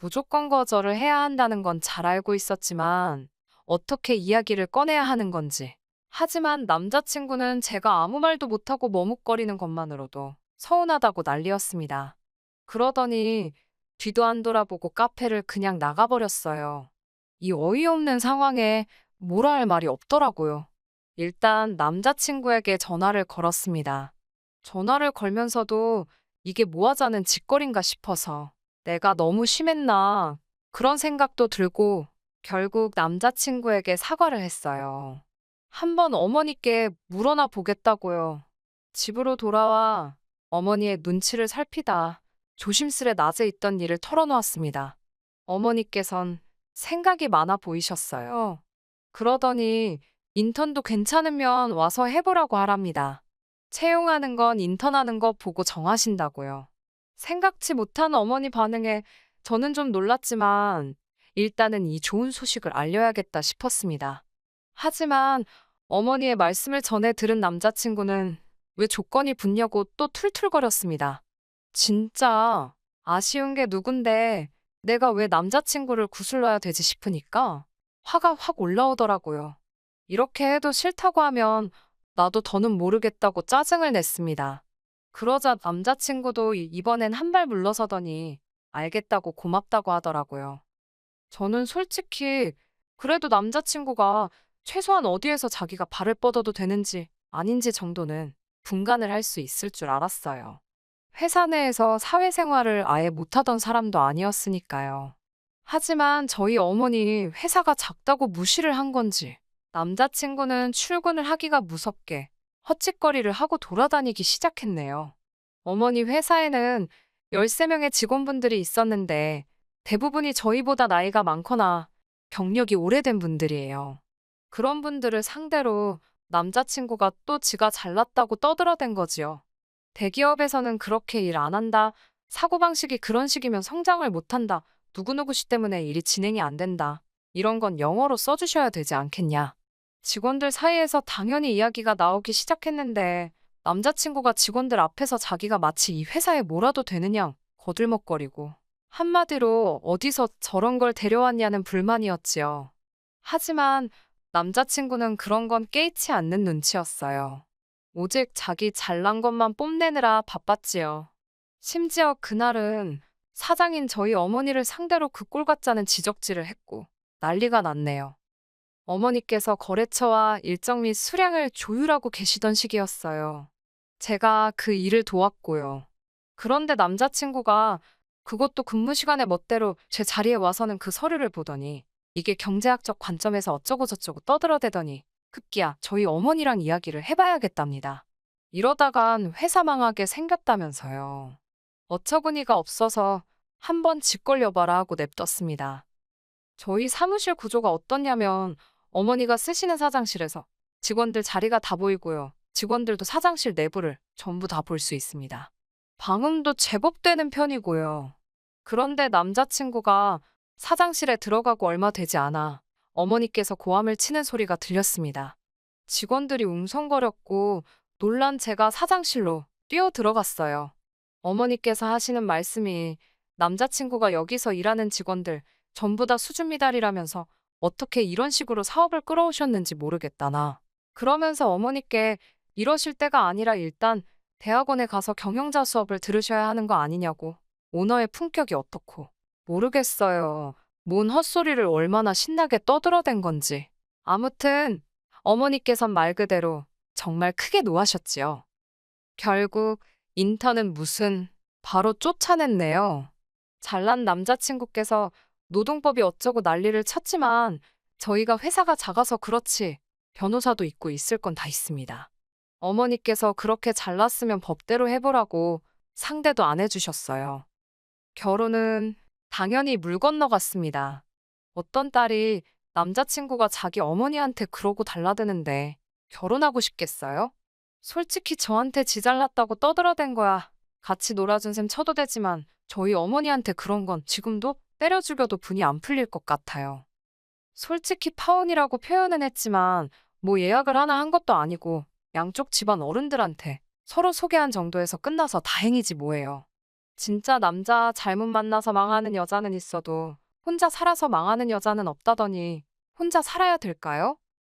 무조건 거절을 해야 한다는 건 잘 알고 있었지만 어떻게 이야기를 꺼내야 하는 건지. 하지만 남자친구는 제가 아무 말도 못하고 머뭇거리는 것만으로도 서운하다고 난리였습니다. 그러더니 뒤도 안 돌아보고 카페를 그냥 나가버렸어요. 이 어이없는 상황에 뭐라 할 말이 없더라고요. 일단 남자친구에게 전화를 걸었습니다. 전화를 걸면서도 이게 뭐 하자는 짓거리인가 싶어서 내가 너무 심했나 그런 생각도 들고 결국 남자친구에게 사과를 했어요. 한번 어머니께 물어나 보겠다고요. 집으로 돌아와 어머니의 눈치를 살피다 조심스레 낮에 있던 일을 털어놓았습니다. 어머니께선 생각이 많아 보이셨어요. 그러더니 인턴도 괜찮으면 와서 해보라고 하랍니다. 채용하는 건 인턴하는 거 보고 정하신다고요. 생각지 못한 어머니 반응에 저는 좀 놀랐지만 일단은 이 좋은 소식을 알려야겠다 싶었습니다. 하지만 어머니의 말씀을 전해 들은 남자친구는 왜 조건이 붙냐고 또 툴툴거렸습니다. 진짜 아쉬운 게 누군데 내가 왜 남자친구를 구슬러야 되지 싶으니까 화가 확 올라오더라고요. 이렇게 해도 싫다고 하면 나도 더는 모르겠다고 짜증을 냈습니다. 그러자 남자친구도 이번엔 한 발 물러서더니 알겠다고 고맙다고 하더라고요. 저는 솔직히 그래도 남자친구가 최소한 어디에서 자기가 발을 뻗어도 되는지 아닌지 정도는 분간을 할 수 있을 줄 알았어요. 회사 내에서 사회생활을 아예 못하던 사람도 아니었으니까요. 하지만 저희 어머니 회사가 작다고 무시를 한 건지 남자친구는 출근을 하기가 무섭게 헛짓거리를 하고 돌아다니기 시작했네요. 어머니 회사에는 13명의 직원분들이 있었는데 대부분이 저희보다 나이가 많거나 경력이 오래된 분들이에요. 그런 분들을 상대로 남자친구가 또 지가 잘났다고 떠들어댄 거지요. 대기업에서는 그렇게 일 안 한다. 사고방식이 그런 식이면 성장을 못 한다. 누구누구 씨 때문에 일이 진행이 안 된다. 이런 건 영어로 써주셔야 되지 않겠냐. 직원들 사이에서 당연히 이야기가 나오기 시작했는데 남자친구가 직원들 앞에서 자기가 마치 이 회사에 몰아도 되느냐 거들먹거리고 한마디로 어디서 저런 걸 데려왔냐는 불만이었지요. 하지만 남자친구는 그런 건 깨이치 않는 눈치였어요. 오직 자기 잘난 것만 뽐내느라 바빴지요. 심지어 그날은 사장인 저희 어머니를 상대로 그 꼴 같자는 지적질을 했고 난리가 났네요. 어머니께서 거래처와 일정 및 수량을 조율하고 계시던 시기였어요. 제가 그 일을 도왔고요. 그런데 남자친구가 그것도 근무 시간에 멋대로 제 자리에 와서는 그 서류를 보더니 이게 경제학적 관점에서 어쩌고저쩌고 떠들어대더니 급기야 저희 어머니랑 이야기를 해봐야겠답니다. 이러다간 회사 망하게 생겼다면서요. 어처구니가 없어서 한번 집 걸려봐라 하고 냅뒀습니다. 저희 사무실 구조가 어떻냐면 어머니가 쓰시는 사장실에서 직원들 자리가 다 보이고요. 직원들도 사장실 내부를 전부 다 볼 수 있습니다. 방음도 제법 되는 편이고요. 그런데 남자친구가 사장실에 들어가고 얼마 되지 않아 어머니께서 고함을 치는 소리가 들렸습니다. 직원들이 웅성거렸고 놀란 제가 사장실로 뛰어 들어갔어요. 어머니께서 하시는 말씀이 남자친구가 여기서 일하는 직원들 전부 다 수준 미달이라면서 어떻게 이런 식으로 사업을 끌어오셨는지 모르겠다나. 그러면서 어머니께 이러실 때가 아니라 일단 대학원에 가서 경영자 수업을 들으셔야 하는 거 아니냐고. 오너의 품격이 어떻고. 모르겠어요. 뭔 헛소리를 얼마나 신나게 떠들어댄 건지. 아무튼 어머니께선 말 그대로 정말 크게 노하셨지요. 결국 인턴은 바로 쫓아냈네요. 잘난 남자친구께서 노동법이 어쩌고 난리를 쳤지만 저희가 회사가 작아서 그렇지 변호사도 있고 있을 건 다 있습니다. 어머니께서 그렇게 잘났으면 법대로 해보라고 상대도 안 해주셨어요. 결혼은 당연히 물 건너갔습니다. 어떤 딸이 남자친구가 자기 어머니한테 그러고 달라드는데 결혼하고 싶겠어요? 솔직히 저한테 지 잘났다고 떠들어댄 거야. 같이 놀아준 셈 쳐도 되지만 저희 어머니한테 그런 건 지금도 때려 죽여도 분이 안 풀릴 것 같아요. 솔직히 파혼이라고 표현은 했지만 뭐 예약을 하나 한 것도 아니고 양쪽 집안 어른들한테 서로 소개한 정도에서 끝나서 다행이지 뭐예요. 진짜 남자 잘못 만나서 망하는 여자는 있어도 혼자 살아서 망하는 여자는 없다더니 혼자 살아야 될까요?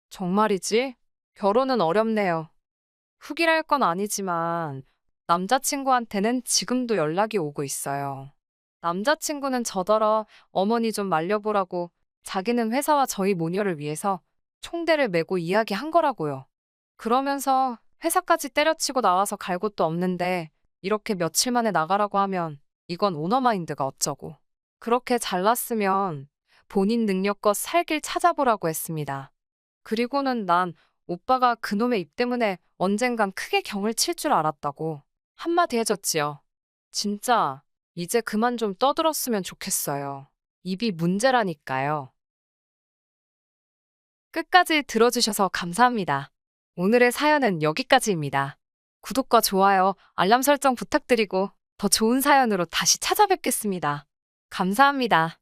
정말이지? 결혼은 어렵네요. 훅이랄 건 아니지만 남자친구한테는 지금도 연락이 오고 있어요. 남자친구는 저더러 어머니 좀 말려보라고 자기는 회사와 저희 모녀를 위해서 총대를 메고 이야기한 거라고요. 그러면서 회사까지 때려치고 나와서 갈 곳도 없는데 이렇게 며칠 만에 나가라고 하면 이건 오너마인드가 어쩌고. 그렇게 잘났으면 본인 능력껏 살 길 찾아보라고 했습니다. 그리고는 난 오빠가 그놈의 입 때문에 언젠간 크게 경을 칠 줄 알았다고 한마디 해줬지요. 진짜 이제 그만 좀 떠들었으면 좋겠어요. 입이 문제라니까요. 끝까지 들어주셔서 감사합니다. 오늘의 사연은 여기까지입니다. 구독과 좋아요, 알람 설정 부탁드리고 더 좋은 사연으로 다시 찾아뵙겠습니다. 감사합니다.